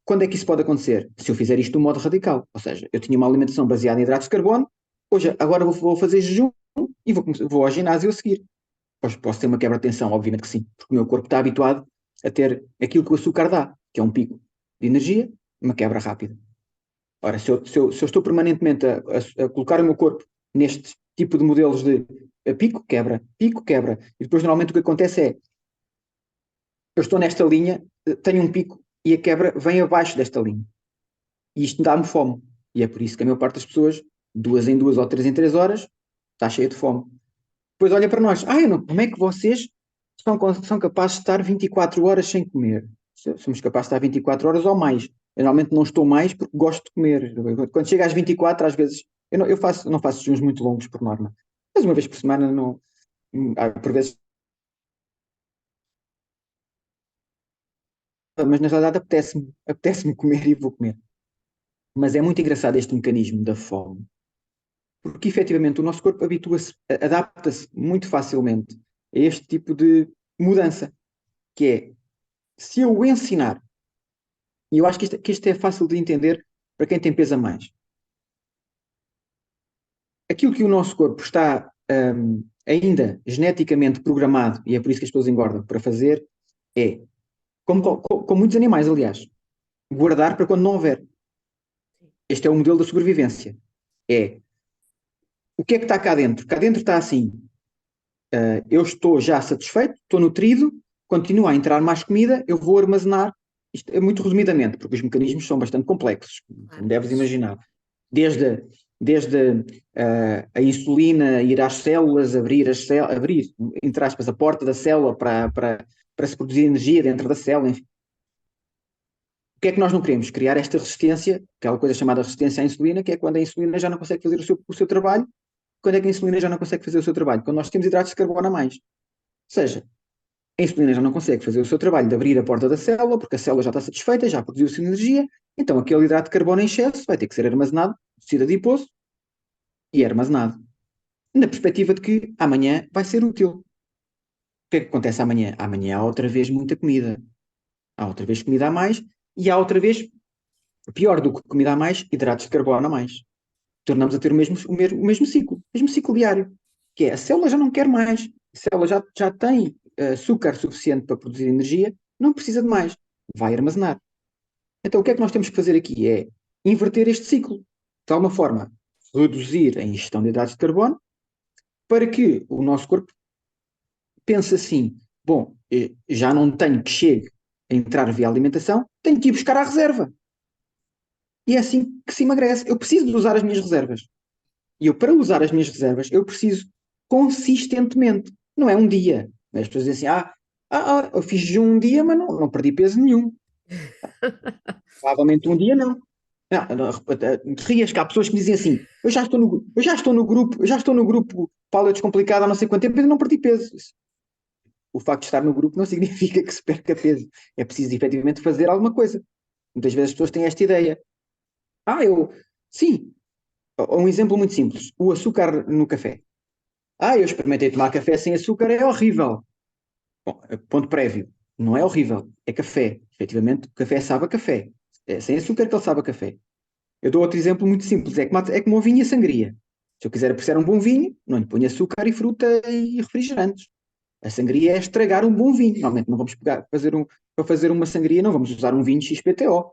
Quando é que isso pode acontecer? Se eu fizer isto de um modo radical. Ou seja, eu tinha uma alimentação baseada em hidratos de carbono, hoje, agora vou fazer jejum e vou ao ginásio a seguir. Posso ter uma quebra de tensão, obviamente que sim, porque o meu corpo está habituado a ter aquilo que o açúcar dá, que é um pico de energia, uma quebra rápida. Ora, se eu estou permanentemente a colocar o meu corpo neste tipo de modelos de pico, quebra, e depois normalmente o que acontece é, eu estou nesta linha, tenho um pico e a quebra vem abaixo desta linha. E isto dá-me fome. E é por isso que a maior parte das pessoas, 2 em 2 ou 3 em 3 horas, está cheia de fome. Depois olha para nós, como é que vocês são capazes de estar 24 horas sem comer? Somos capazes de estar 24 horas ou mais. Eu normalmente não estou mais porque gosto de comer. Quando chega às 24, às vezes, não faço jejuns muito longos por norma. Mas uma vez por semana, não, por vezes, mas na realidade apetece-me comer e vou comer. Mas é muito engraçado este mecanismo da fome, porque efetivamente o nosso corpo habitua-se, adapta-se muito facilmente a este tipo de mudança, que é, se eu o ensinar, e eu acho que isto é fácil de entender para quem tem peso a mais, aquilo que o nosso corpo está ainda geneticamente programado, e é por isso que as pessoas engordam, para fazer, é, como muitos animais, aliás, guardar para quando não houver. Este é o modelo da sobrevivência. É, o que é que está cá dentro? Cá dentro está assim, eu estou já satisfeito, estou nutrido, continua a entrar mais comida, eu vou armazenar, isto é muito resumidamente, porque os mecanismos são bastante complexos, como deves imaginar. Desde a insulina ir às células, abrir, entre aspas, a porta da célula para se produzir energia dentro da célula, enfim. O que é que nós não queremos? Criar esta resistência, aquela coisa chamada resistência à insulina, que é quando a insulina já não consegue fazer o seu trabalho. Quando é que a insulina já não consegue fazer o seu trabalho? Quando nós temos hidratos de carbono a mais. Ou seja, a insulina já não consegue fazer o seu trabalho de abrir a porta da célula, porque a célula já está satisfeita, já produziu a sua energia, então aquele hidrato de carbono em excesso vai ter que ser armazenado, tecido adiposo, e é armazenado. Na perspectiva de que amanhã vai ser útil. O que é que acontece amanhã? Amanhã há outra vez muita comida. Há outra vez comida a mais, e há outra vez, pior do que comida a mais, hidratos de carbono a mais. Tornamos a ter o mesmo ciclo diário, que é a célula já não quer mais, a célula já tem açúcar suficiente para produzir energia, não precisa de mais, vai armazenar. Então o que é que nós temos que fazer aqui? É inverter este ciclo, de alguma forma, reduzir a ingestão de hidratos de carbono, para que o nosso corpo pense assim, bom, já não tenho que chegue a entrar via alimentação, tenho que ir buscar à reserva. e é assim que se emagrece. Eu preciso de usar as minhas reservas. E eu, para usar as minhas reservas, eu preciso consistentemente. Não é um dia. As pessoas dizem assim, eu fiz jejum um dia, mas não perdi peso nenhum. Provavelmente um dia não. Rias que há pessoas que dizem assim, eu já estou no grupo Paula Descomplicada há não sei quanto tempo e ainda não perdi peso. O facto de estar no grupo não significa que se perca peso. É preciso efetivamente fazer alguma coisa. Muitas vezes as pessoas têm esta ideia. Eu, sim, um exemplo muito simples, o açúcar no café. Eu experimentei tomar café sem açúcar, é horrível. Bom, ponto prévio, não é horrível, é café. Efetivamente, o café sabe a café. É sem açúcar que ele sabe a café. Eu dou outro exemplo muito simples, é como o vinho e a sangria. Se eu quiser apreciar um bom vinho, não lhe ponho açúcar e fruta e refrigerantes. A sangria é estragar um bom vinho. Normalmente não vamos para fazer uma sangria, não vamos usar um vinho XPTO.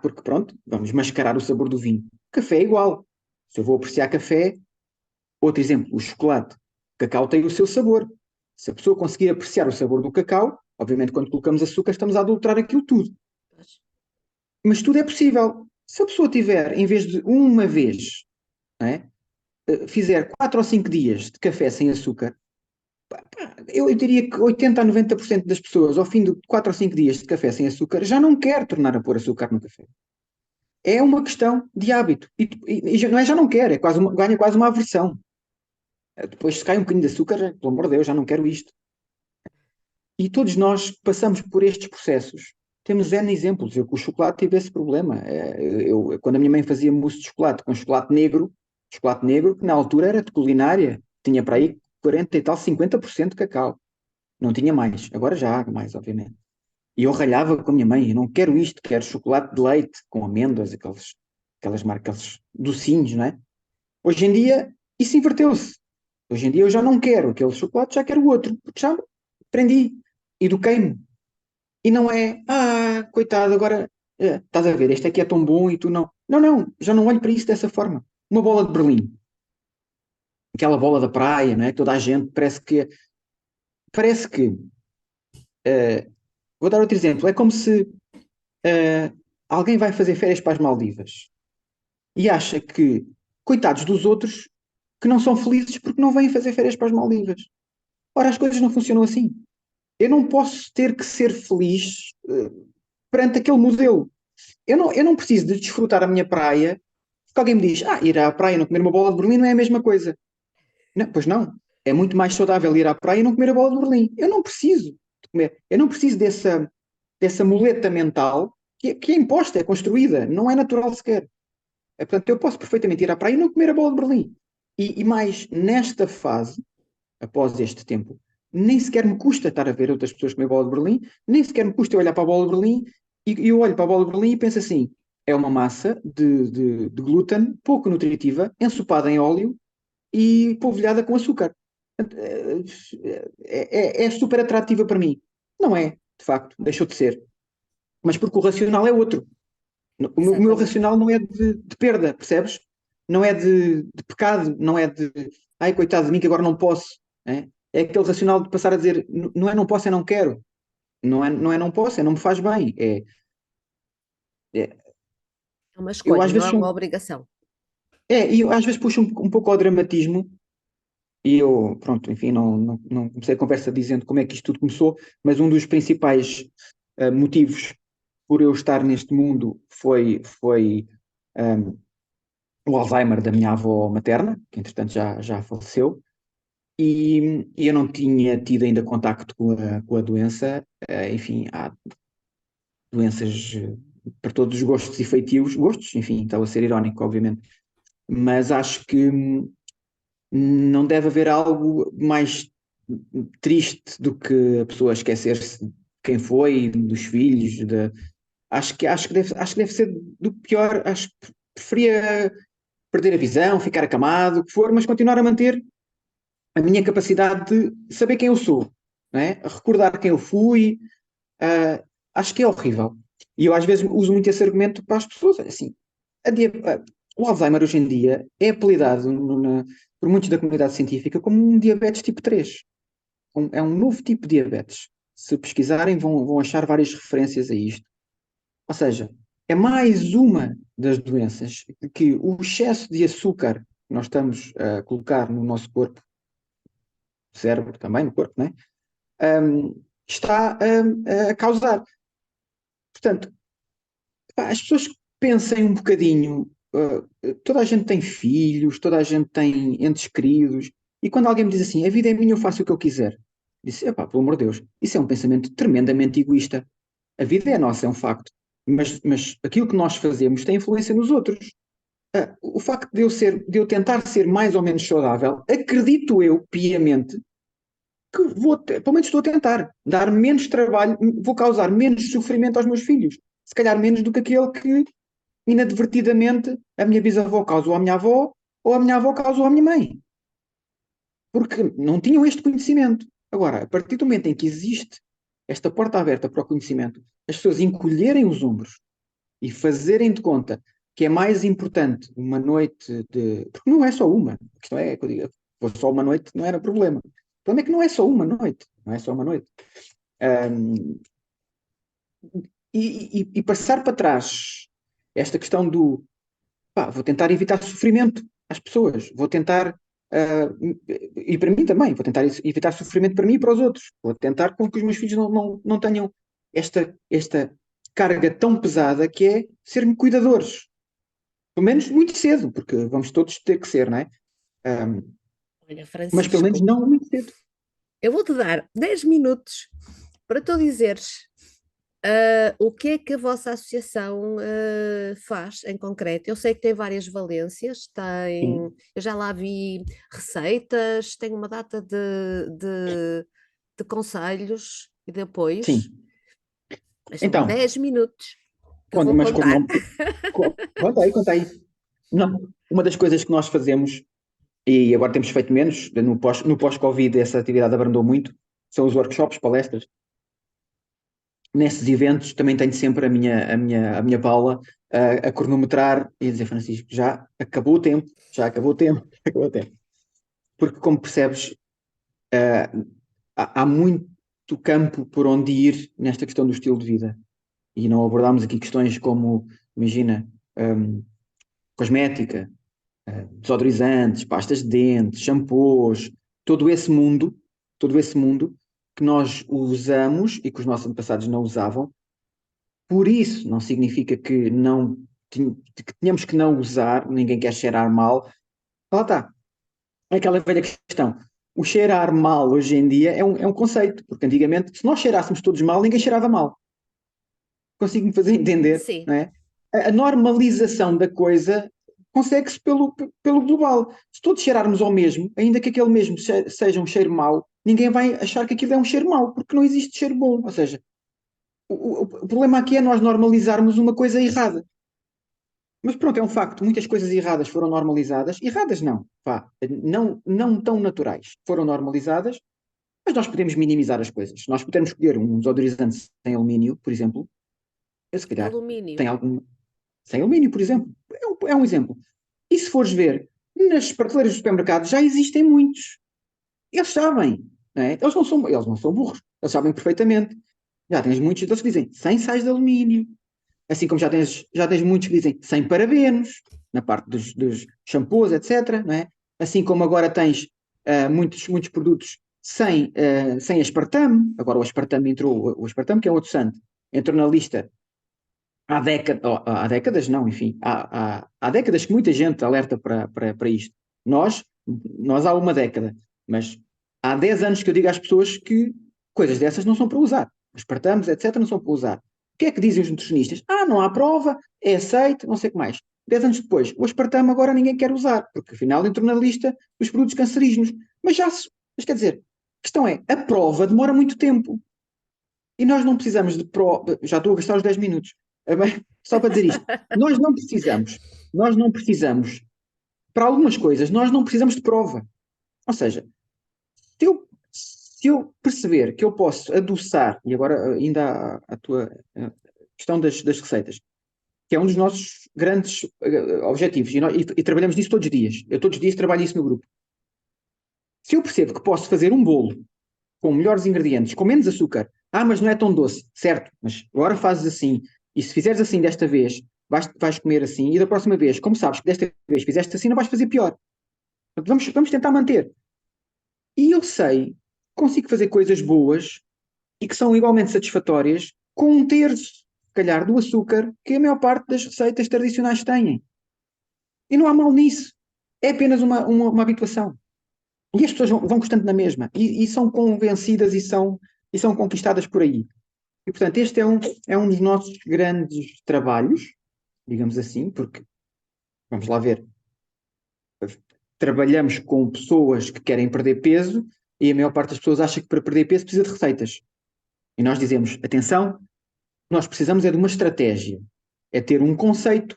Porque pronto, vamos mascarar o sabor do vinho. Café é igual. Se eu vou apreciar café, outro exemplo, o chocolate. O cacau tem o seu sabor. Se a pessoa conseguir apreciar o sabor do cacau, obviamente quando colocamos açúcar estamos a adulterar aquilo tudo. Mas tudo é possível. Se a pessoa tiver, em vez de uma vez, não é, fizer 4 ou 5 dias de café sem açúcar, eu diria que 80 a 90% das pessoas, ao fim de 4 ou 5 dias de café sem açúcar, já não quer tornar a pôr açúcar no café. É uma questão de hábito. Já não quer, ganha quase uma aversão. Depois, se cai um bocadinho de açúcar, pelo amor de Deus, já não quero isto. E todos nós passamos por estes processos. Temos N exemplos. Eu com o chocolate tive esse problema. Quando a minha mãe fazia mousse de chocolate com chocolate negro, que na altura era de culinária, tinha para aí 40 e tal, 50% de cacau. Não tinha mais. Agora já há mais, obviamente. E eu ralhava com a minha mãe, eu não quero isto, quero chocolate de leite com amêndoas, aquelas marcas, docinhos, não é? Hoje em dia, isso inverteu-se. Hoje em dia eu já não quero aquele chocolate, já quero o outro, porque já aprendi, eduquei-me. E não é, coitado, agora estás a ver, este aqui é tão bom e tu não. Não, não, já não olho para isso dessa forma. Uma bola de Berlim, aquela bola da praia, não é? Toda a gente parece que, vou dar outro exemplo, é como se alguém vai fazer férias para as Maldivas e acha que, coitados dos outros, que não são felizes porque não vêm fazer férias para as Maldivas. Ora, as coisas não funcionam assim. Eu não posso ter que ser feliz perante aquele modelo. Eu não preciso de desfrutar a minha praia porque alguém me diz, ir à praia e não comer uma bola de Berlim não é a mesma coisa. Não, pois não. É muito mais saudável ir à praia e não comer a bola de Berlim. Eu não preciso de comer. Eu não preciso dessa muleta mental que é imposta, é construída, não é natural sequer. Portanto, eu posso perfeitamente ir à praia e não comer a bola de Berlim. E mais, nesta fase, após este tempo, nem sequer me custa estar a ver outras pessoas comer bola de Berlim, nem sequer me custa eu olhar para a bola de Berlim e eu olho para a bola de Berlim e penso assim: é uma massa de glúten pouco nutritiva, ensopada em óleo e polvilhada com açúcar. É super atrativa para mim. Não é, de facto, deixou de ser. Mas porque o racional é outro. O meu Exatamente. racional não é de perda, percebes? Não é de pecado, não é de ai, coitado de mim que agora não posso. É aquele racional de passar a dizer não é não posso, é não quero. Não é não posso, é não me faz bem. É, É uma eu escolha, às não vezes é uma obrigação. eu às vezes puxo um pouco ao dramatismo e eu, pronto, enfim, não comecei a conversa dizendo como é que isto tudo começou, mas um dos principais motivos por eu estar neste mundo foi um, o Alzheimer da minha avó materna, que entretanto já faleceu, e eu não tinha tido ainda contacto com a doença. Enfim, há doenças para todos os gostos e feitios, gostos, enfim, estava a ser irónico, obviamente, mas acho que não deve haver algo mais triste do que a pessoa esquecer-se de quem foi, dos filhos, acho que deve ser do pior, acho que preferia perder a visão, ficar acamado, o que for, mas continuar a manter a minha capacidade de saber quem eu sou, não é? Recordar quem eu fui, acho que é horrível. E eu às vezes uso muito esse argumento para as pessoas, assim, o Alzheimer hoje em dia é apelidado por muitos da comunidade científica como um diabetes tipo 3. É um novo tipo de diabetes. Se pesquisarem vão achar várias referências a isto. Ou seja, é mais uma das doenças que o excesso de açúcar que nós estamos a colocar no nosso corpo, cérebro também, no corpo, não é? Está a causar. Portanto, as pessoas pensem um bocadinho. Toda a gente tem filhos, toda a gente tem entes queridos, e quando alguém me diz assim, a vida é minha, eu faço o que eu quiser, disse, epá, pelo amor de Deus, isso é um pensamento tremendamente egoísta. A vida é nossa, é um facto, mas aquilo que nós fazemos tem influência nos outros. O facto de eu tentar ser mais ou menos saudável, acredito eu piamente que pelo menos estou a tentar dar menos trabalho, vou causar menos sofrimento aos meus filhos, se calhar menos do que aquele que inadvertidamente a minha bisavó causou à minha avó ou a minha avó causou à minha mãe, porque não tinham este conhecimento. Agora, a partir do momento em que existe esta porta aberta para o conhecimento, as pessoas encolherem os ombros e fazerem de conta que é mais importante uma noite de. Porque não é só uma. A questão é que eu digo, se fosse só uma noite não era problema. O problema é que não é só uma noite. Não é só uma noite. Um, e passar para trás esta questão do pá, vou tentar evitar sofrimento às pessoas, vou tentar, e para mim também, vou tentar evitar sofrimento para mim e para os outros, vou tentar com que os meus filhos não tenham esta carga tão pesada que é ser cuidadores, pelo menos muito cedo, porque vamos todos ter que ser, não é? Olha, Mas pelo menos Francisco, não muito cedo. eu vou-te dar 10 minutos para tu dizeres o que é que a vossa associação faz em concreto? Eu sei que tem várias valências, Sim, eu já lá vi receitas, tem uma data de conselhos e de apoios, sim. mas são Então, 10 minutos que eu vou mas contar. conta aí. Não, uma das coisas que nós fazemos e agora temos feito menos, no pós-Covid essa atividade abrandou muito, são os workshops, palestras. Nesses eventos também tenho sempre a minha Paula a cronometrar e a dizer, Francisco, já acabou o tempo, já acabou o tempo, acabou o tempo. Porque como percebes, há muito campo por onde ir nesta questão do estilo de vida. E não abordámos aqui questões como, imagina, cosmética, desodorizantes, pastas de dentes, shampoos, todo esse mundo, todo esse mundo que nós usamos e que os nossos antepassados não usavam. Por isso, não significa que não que tenhamos que não usar, ninguém quer cheirar mal. Lá está. É aquela velha questão. O cheirar mal hoje em dia é um conceito, porque antigamente, se nós cheirássemos todos mal, ninguém cheirava mal. Consigo-me fazer entender, Sim, não é? A normalização da coisa consegue-se pelo global. Se todos cheirarmos ao mesmo, ainda que aquele mesmo seja um cheiro mau, ninguém vai achar que aquilo é um cheiro mau, porque não existe cheiro bom. Ou seja, o problema aqui é nós normalizarmos uma coisa errada. Mas pronto, é um facto. Muitas coisas erradas foram normalizadas. Erradas não, vá, não tão naturais. Foram normalizadas, mas nós podemos minimizar as coisas. Nós podemos escolher um desodorizante sem alumínio, por exemplo. Eu, se calhar, alumínio. tem algum, sem alumínio, por exemplo. É um exemplo. E se fores ver, nas prateleiras dos supermercados já existem muitos. Eles sabem, não é? Eles não são burros. Eles sabem perfeitamente. Já tens muitos deles que dizem sem sais de alumínio. Assim como já tens muitos que dizem sem parabenos, na parte dos shampoos, etc. Não é? Assim como agora tens muitos produtos sem aspartame. Agora o aspartame entrou, o aspartame que é outro santo, entrou na lista há décadas não, enfim, há décadas que muita gente alerta para isto. Nós há uma década, mas há 10 anos que eu digo às pessoas que coisas dessas não são para usar. Aspartames, etc., não são para usar. O que é que dizem os nutricionistas? Não há prova, é aceito, não sei o que mais. 10 anos depois, o aspartame agora ninguém quer usar, porque afinal entrou na lista dos produtos cancerígenos. Mas quer dizer, a questão é, a prova demora muito tempo. E nós não precisamos de prova. Já estou a gastar os 10 minutos. Só para dizer isto. Nós não precisamos, para algumas coisas, nós não precisamos de prova. Ou seja, se eu perceber que eu posso adoçar, e agora ainda a tua questão das receitas, que é um dos nossos grandes objetivos, e trabalhamos nisso todos os dias. Eu todos os dias trabalho isso no grupo. Se eu percebo que posso fazer um bolo com melhores ingredientes, com menos açúcar, mas não é tão doce, certo, mas agora fazes assim, E se fizeres assim desta vez, vais comer assim, e da próxima vez, como sabes que desta vez fizeste assim, não vais fazer pior. Portanto, vamos tentar manter. E eu sei, consigo fazer coisas boas e que são igualmente satisfatórias com um terço, se calhar, do açúcar que a maior parte das receitas tradicionais têm. E não há mal nisso. É apenas uma habituação. E as pessoas vão gostando na mesma. E são convencidas e são conquistadas por aí. E, portanto, este é um dos nossos grandes trabalhos, digamos assim, porque, vamos lá ver, trabalhamos com pessoas que querem perder peso e a maior parte das pessoas acha que para perder peso precisa de receitas. E nós dizemos, atenção, nós precisamos é de uma estratégia. É ter um conceito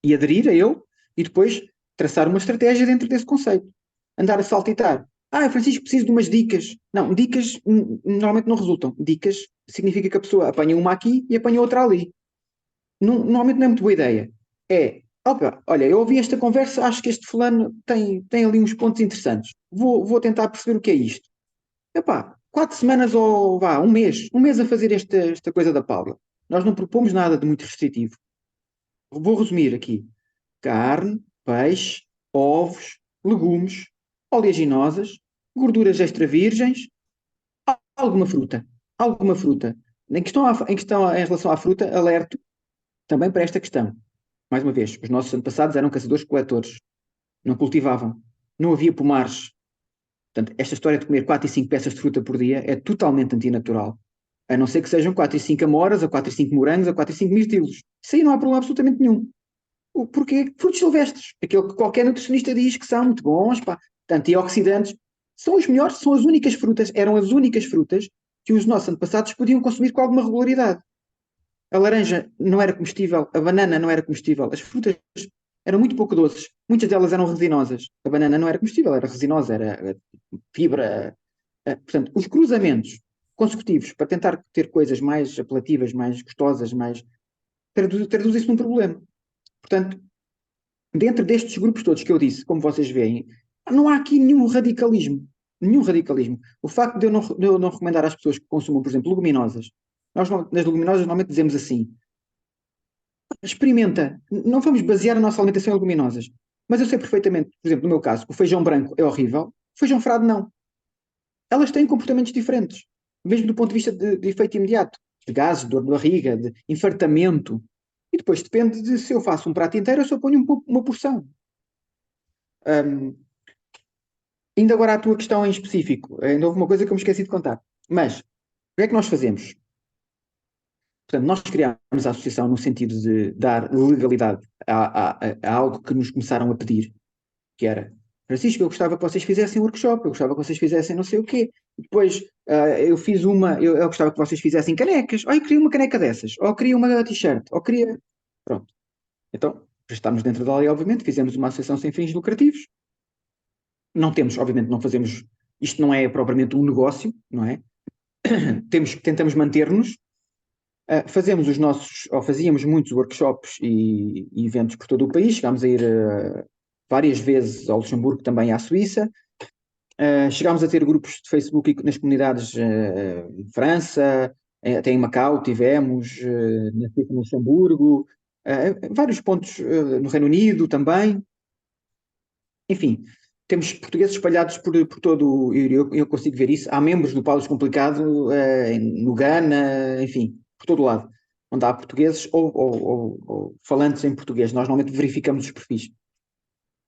e aderir a ele e depois traçar uma estratégia dentro desse conceito. Andar a saltitar. Francisco, preciso de umas dicas. Não, dicas normalmente não resultam. Dicas significa que a pessoa apanha uma aqui e apanha outra ali. Normalmente não é muito boa ideia. Opa, olha, eu ouvi esta conversa, acho que este fulano tem ali uns pontos interessantes. Vou tentar perceber o que é isto. Epá, 4 semanas ou vá, um mês a fazer esta coisa da Paula. Nós não propomos nada de muito restritivo. Vou resumir aqui: carne, peixe, ovos, legumes, oleaginosas, gorduras extra virgens, alguma fruta. Alguma fruta. Em relação à fruta, alerto também para esta questão. Mais uma vez, os nossos antepassados eram caçadores-coletores, não cultivavam, não havia pomares. Portanto, esta história de comer 4 e 5 peças de fruta por dia é totalmente antinatural. A não ser que sejam 4 e 5 amoras, a 4 e 5 morangos, a 4 e 5 mirtilos. Isso aí não há problema absolutamente nenhum. Porquê? Frutos silvestres. Aquilo que qualquer nutricionista diz que são muito bons, pá, antioxidantes. São os melhores, são as únicas frutas, eram as únicas frutas que os nossos antepassados podiam consumir com alguma regularidade. A laranja não era comestível, a banana não era comestível, as frutas eram muito pouco doces, muitas delas eram resinosas. A banana não era comestível, era resinosa, era fibra. Portanto, os cruzamentos consecutivos para tentar ter coisas mais apelativas, mais gostosas, mais. Traduz isso num problema. Portanto, dentro destes grupos todos que eu disse, como vocês veem, não há aqui nenhum radicalismo. Nenhum radicalismo. O facto de eu não recomendar às pessoas que consumam, por exemplo, leguminosas. Nós, nas leguminosas, normalmente dizemos assim: experimenta. Não vamos basear a nossa alimentação em leguminosas. Mas eu sei perfeitamente, por exemplo, no meu caso, o feijão branco é horrível, o feijão frado não. Elas têm comportamentos diferentes, mesmo do ponto de vista de efeito imediato, de gases, de dor de barriga, de infartamento. E depois depende de se eu faço um prato inteiro ou se eu ponho uma porção. Um, Ainda agora a tua questão em específico, ainda houve uma coisa que eu me esqueci de contar. Mas, o que é que nós fazemos? Portanto, nós criámos a associação no sentido de dar legalidade a algo que nos começaram a pedir, que era: Francisco, eu gostava que vocês fizessem um workshop, eu gostava que vocês fizessem não sei o quê. Depois eu fiz eu gostava que vocês fizessem canecas, ou eu queria uma caneca dessas, ou eu queria uma t-shirt, ou queria. Pronto. Então, para estarmos dentro da lei, obviamente, fizemos uma associação sem fins lucrativos. Não temos, obviamente, não fazemos. Isto não é propriamente um negócio, não é? Tentamos manter-nos. Fazemos ou fazíamos muitos workshops e eventos por todo o país. Chegámos a ir várias vezes ao Luxemburgo, também à Suíça. Chegámos a ter grupos de Facebook nas comunidades em França, até em Macau tivemos, no Luxemburgo, vários pontos no Reino Unido também. Enfim, temos portugueses espalhados por todo, eu consigo ver isso. Há membros do Paulo Descomplicado no Ghana, enfim, por todo o lado, onde há portugueses ou falantes em português. Nós normalmente verificamos os perfis.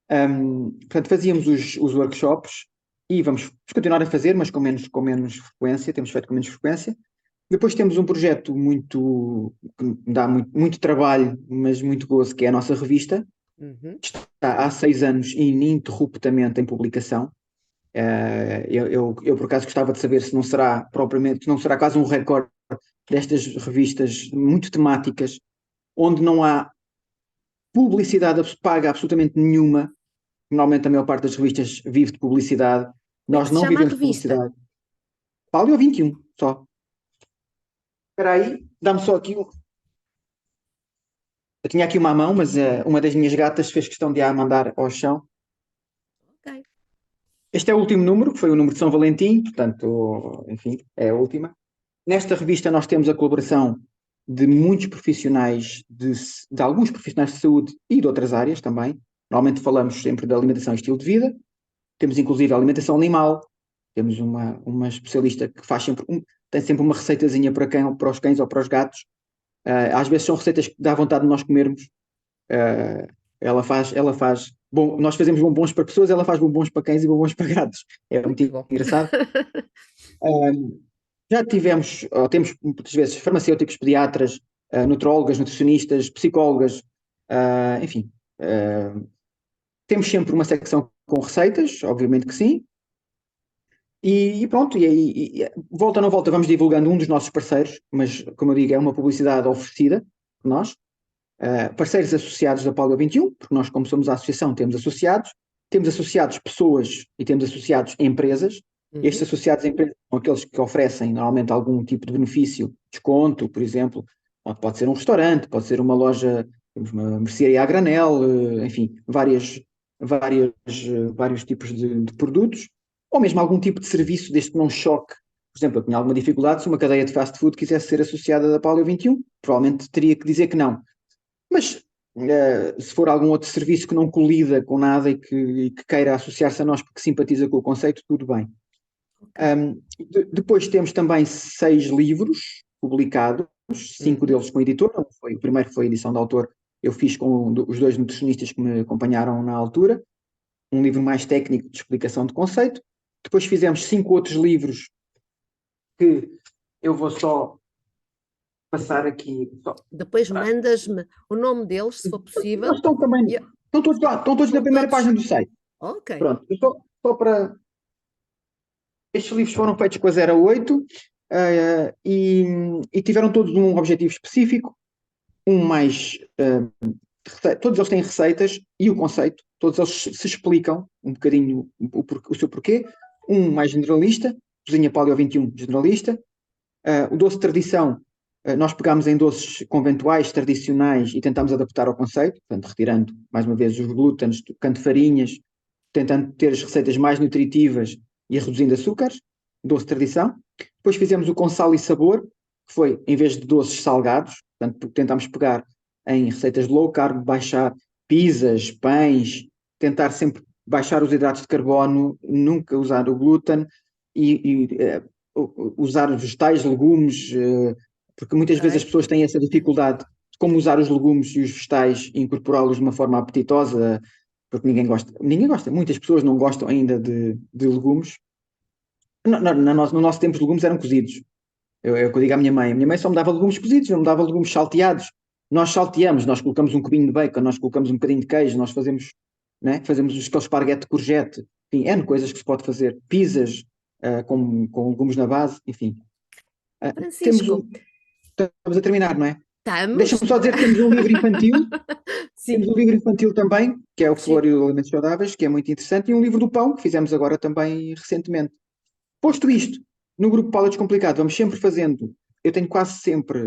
Portanto, fazíamos os workshops e vamos continuar a fazer, mas com menos frequência, temos feito com menos frequência. Depois temos um projeto que me dá muito trabalho, mas muito gozo, que é a nossa revista. Uhum. Está há 6 anos ininterruptamente em publicação. Eu, por acaso, gostava de saber se não será quase um recorde destas revistas muito temáticas, onde não há publicidade paga absolutamente nenhuma. Normalmente a maior parte das revistas vive de publicidade. Como é que Nós se não chama a vivemos de revista? publicidade. Paleo 21, só. Espera aí, dá-me só aqui. Eu tinha aqui uma mão, mas uma das minhas gatas fez questão de a mandar ao chão. Ok. Este é o último número, que foi o número de São Valentim, portanto, enfim, é a última. Nesta revista nós temos a colaboração. de muitos profissionais, de alguns profissionais de saúde e de outras áreas também. Normalmente falamos sempre da alimentação e estilo de vida. Temos inclusive a alimentação animal. Temos uma especialista que faz sempre, tem sempre uma receitazinha para os cães ou para os gatos. Às vezes são receitas que dá vontade de nós comermos. Ela faz bom, nós fazemos bombons para pessoas, ela faz bombons para cães e bombons para gatos. É Muito muito bom. engraçado. Já tivemos, ou temos muitas vezes, farmacêuticos, pediatras, nutrólogas, nutricionistas, psicólogas, enfim. Temos sempre uma secção com receitas, obviamente que sim. E pronto, volta ou não volta, vamos divulgando um dos nossos parceiros, mas como eu digo, é uma publicidade oferecida por nós. Parceiros associados da Paleo 21, porque nós, como somos a associação, temos associados pessoas e temos associados empresas. Estes associados empresas são aqueles que oferecem normalmente algum tipo de benefício, desconto, por exemplo, pode ser um restaurante, pode ser uma loja, temos uma mercearia a granel, enfim, vários tipos de produtos, ou mesmo algum tipo de serviço, desde que não choque. Por exemplo, eu tinha alguma dificuldade se uma cadeia de fast food quisesse ser associada da Paleo 21, provavelmente teria que dizer que não. Mas se for algum outro serviço que não colida com nada e que queira associar-se a nós porque simpatiza com o conceito, tudo bem. Depois temos também 6 livros publicados, 5 deles com editora. O primeiro foi a edição de autor, eu fiz com os 2 nutricionistas que me acompanharam na altura, um livro mais técnico de explicação de conceito. Depois fizemos 5 outros livros que eu vou só passar aqui. Depois mandas-me o nome deles, se for possível. Eles estão também, E estão todos lá, estão todos na primeira todos. página do site. Ok. Pronto, só para. Estes livros foram feitos com a 08 e tiveram todos um objetivo específico, um mais. Todos eles têm receitas e o conceito, todos eles se explicam um bocadinho o seu porquê. Um mais generalista, Cozinha Paleo 21 generalista. O doce tradição, nós pegámos em doces conventuais, tradicionais e tentámos adaptar ao conceito, portanto, retirando mais uma vez os glútenes, tocando farinhas, tentando ter as receitas mais nutritivas e reduzindo açúcares, doce tradição. Depois fizemos o com sal e sabor, que foi em vez de doces salgados, portanto, tentámos pegar em receitas low carb, baixar pizzas, pães, tentar sempre baixar os hidratos de carbono, nunca usar o glúten e usar vegetais, legumes, porque muitas vezes as pessoas têm essa dificuldade de como usar os legumes e os vegetais e incorporá-los de uma forma apetitosa, porque ninguém gosta, muitas pessoas não gostam ainda de legumes. No nosso tempo os legumes eram cozidos. É o que eu digo à minha mãe. A minha mãe só me dava legumes cozidos, não me dava legumes salteados. Nós salteamos, nós colocamos um cubinho de bacon, nós colocamos um bocadinho de queijo, nós fazemos, né? Fazemos aquele esparguete de courgette, enfim, N coisas que se pode fazer. Pizzas com legumes na base, enfim. Francisco, Estamos a terminar, não é? estamos. Deixa-me só dizer que temos um livro infantil. Sim. Temos um livro infantil também, que é o Sim. Flor e os Alimentos Saudáveis, que é muito interessante, e um livro do pão, que fizemos agora também recentemente. Posto isto, no grupo Paula Descomplicado, vamos sempre fazendo, eu tenho quase sempre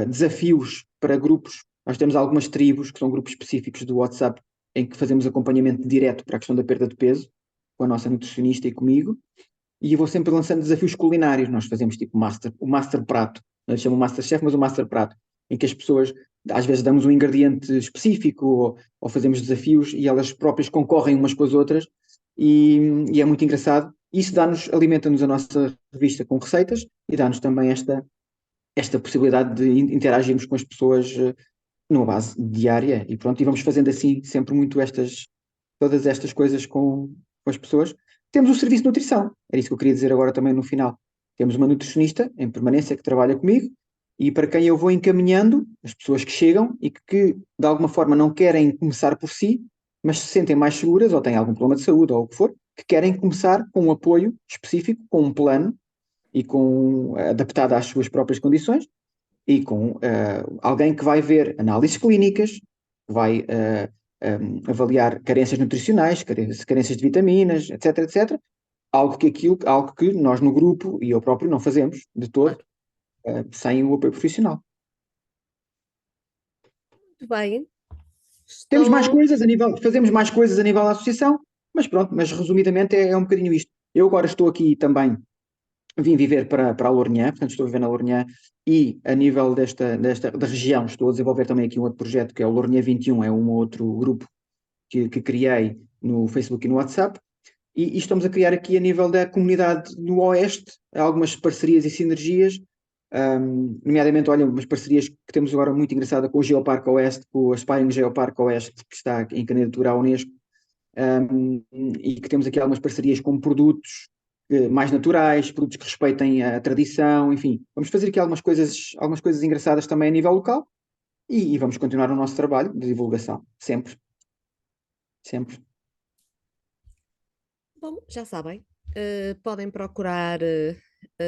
desafios para grupos. Nós temos algumas tribos, que são grupos específicos do WhatsApp, em que fazemos acompanhamento direto para a questão da perda de peso, com a nossa nutricionista e comigo, e eu vou sempre lançando desafios culinários. Nós fazemos tipo o master prato, não chamam Masterchef, mas o master prato, em que as pessoas, às vezes damos um ingrediente específico ou fazemos desafios e elas próprias concorrem umas com as outras e é muito engraçado. Isso alimenta-nos a nossa revista com receitas e dá-nos também esta possibilidade de interagirmos com as pessoas numa base diária e pronto, e vamos fazendo assim sempre muito todas estas coisas com as pessoas. Temos o serviço de nutrição, era isso que eu queria dizer agora também no final. Temos uma nutricionista em permanência que trabalha comigo e para quem eu vou encaminhando as pessoas que chegam e que de alguma forma não querem começar por si, mas se sentem mais seguras ou têm algum problema de saúde ou o que for, que querem começar com um apoio específico, com um plano e adaptado às suas próprias condições e com alguém que vai ver análises clínicas, vai avaliar carências nutricionais, carências de vitaminas, etc, etc. Algo que nós no grupo e eu próprio não fazemos de todo, sem o apoio profissional. Muito bem. Temos mais coisas fazemos mais coisas a nível da associação, mas pronto, mas resumidamente é um bocadinho isto. Eu agora estou aqui também vim viver para a Lourinhã, portanto estou a viver na Lourinhã e a nível da região estou a desenvolver também aqui um outro projeto que é o Lourinhã 21, é um outro grupo que criei no Facebook e no WhatsApp e estamos a criar aqui a nível da comunidade no Oeste algumas parcerias e sinergias, nomeadamente, olha, umas parcerias que temos agora muito engraçada com o Geoparque Oeste, com o Aspiring Geoparque Oeste, que está em candidatura à Unesco, e que temos aqui algumas parcerias com produtos mais naturais, produtos que respeitem a tradição, enfim, vamos fazer aqui algumas coisas engraçadas também a nível local e vamos continuar o nosso trabalho de divulgação, sempre, sempre. Bom, já sabem, podem procurar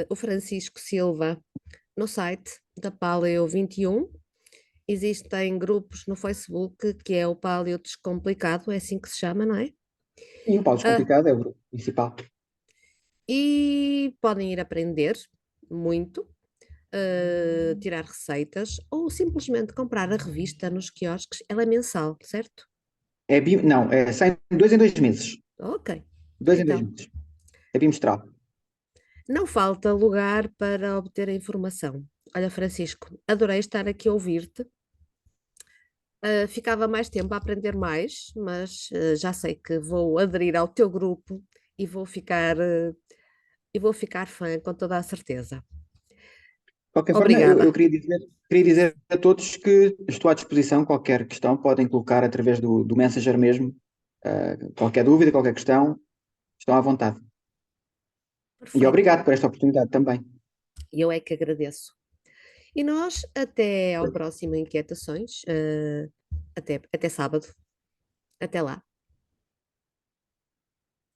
o Francisco Silva no site da Paleo 21. Existem grupos no Facebook que é o Paleo Descomplicado, é assim que se chama, não é? E o Paulo Ah, Descomplicado é o grupo principal. e podem ir aprender muito, tirar receitas ou simplesmente comprar a revista nos quiosques. Ela é mensal, certo? Não, sai 2 em 2 meses. Ok. 2 em 2 Então, meses. É bimestral. não falta lugar para obter a informação. Olha, Francisco, adorei estar aqui a ouvir-te. Ficava mais tempo a aprender mais, mas já sei que vou aderir ao teu grupo e vou ficar fã com toda a certeza. De qualquer forma, eu Obrigada. queria dizer a todos que estou à disposição. Qualquer questão podem colocar através do Messenger mesmo. Qualquer dúvida, qualquer questão, estão à vontade. E Perfeito. obrigado por esta oportunidade também. E eu é que agradeço. E nós, até ao próximo Inquietações, até sábado. Até lá.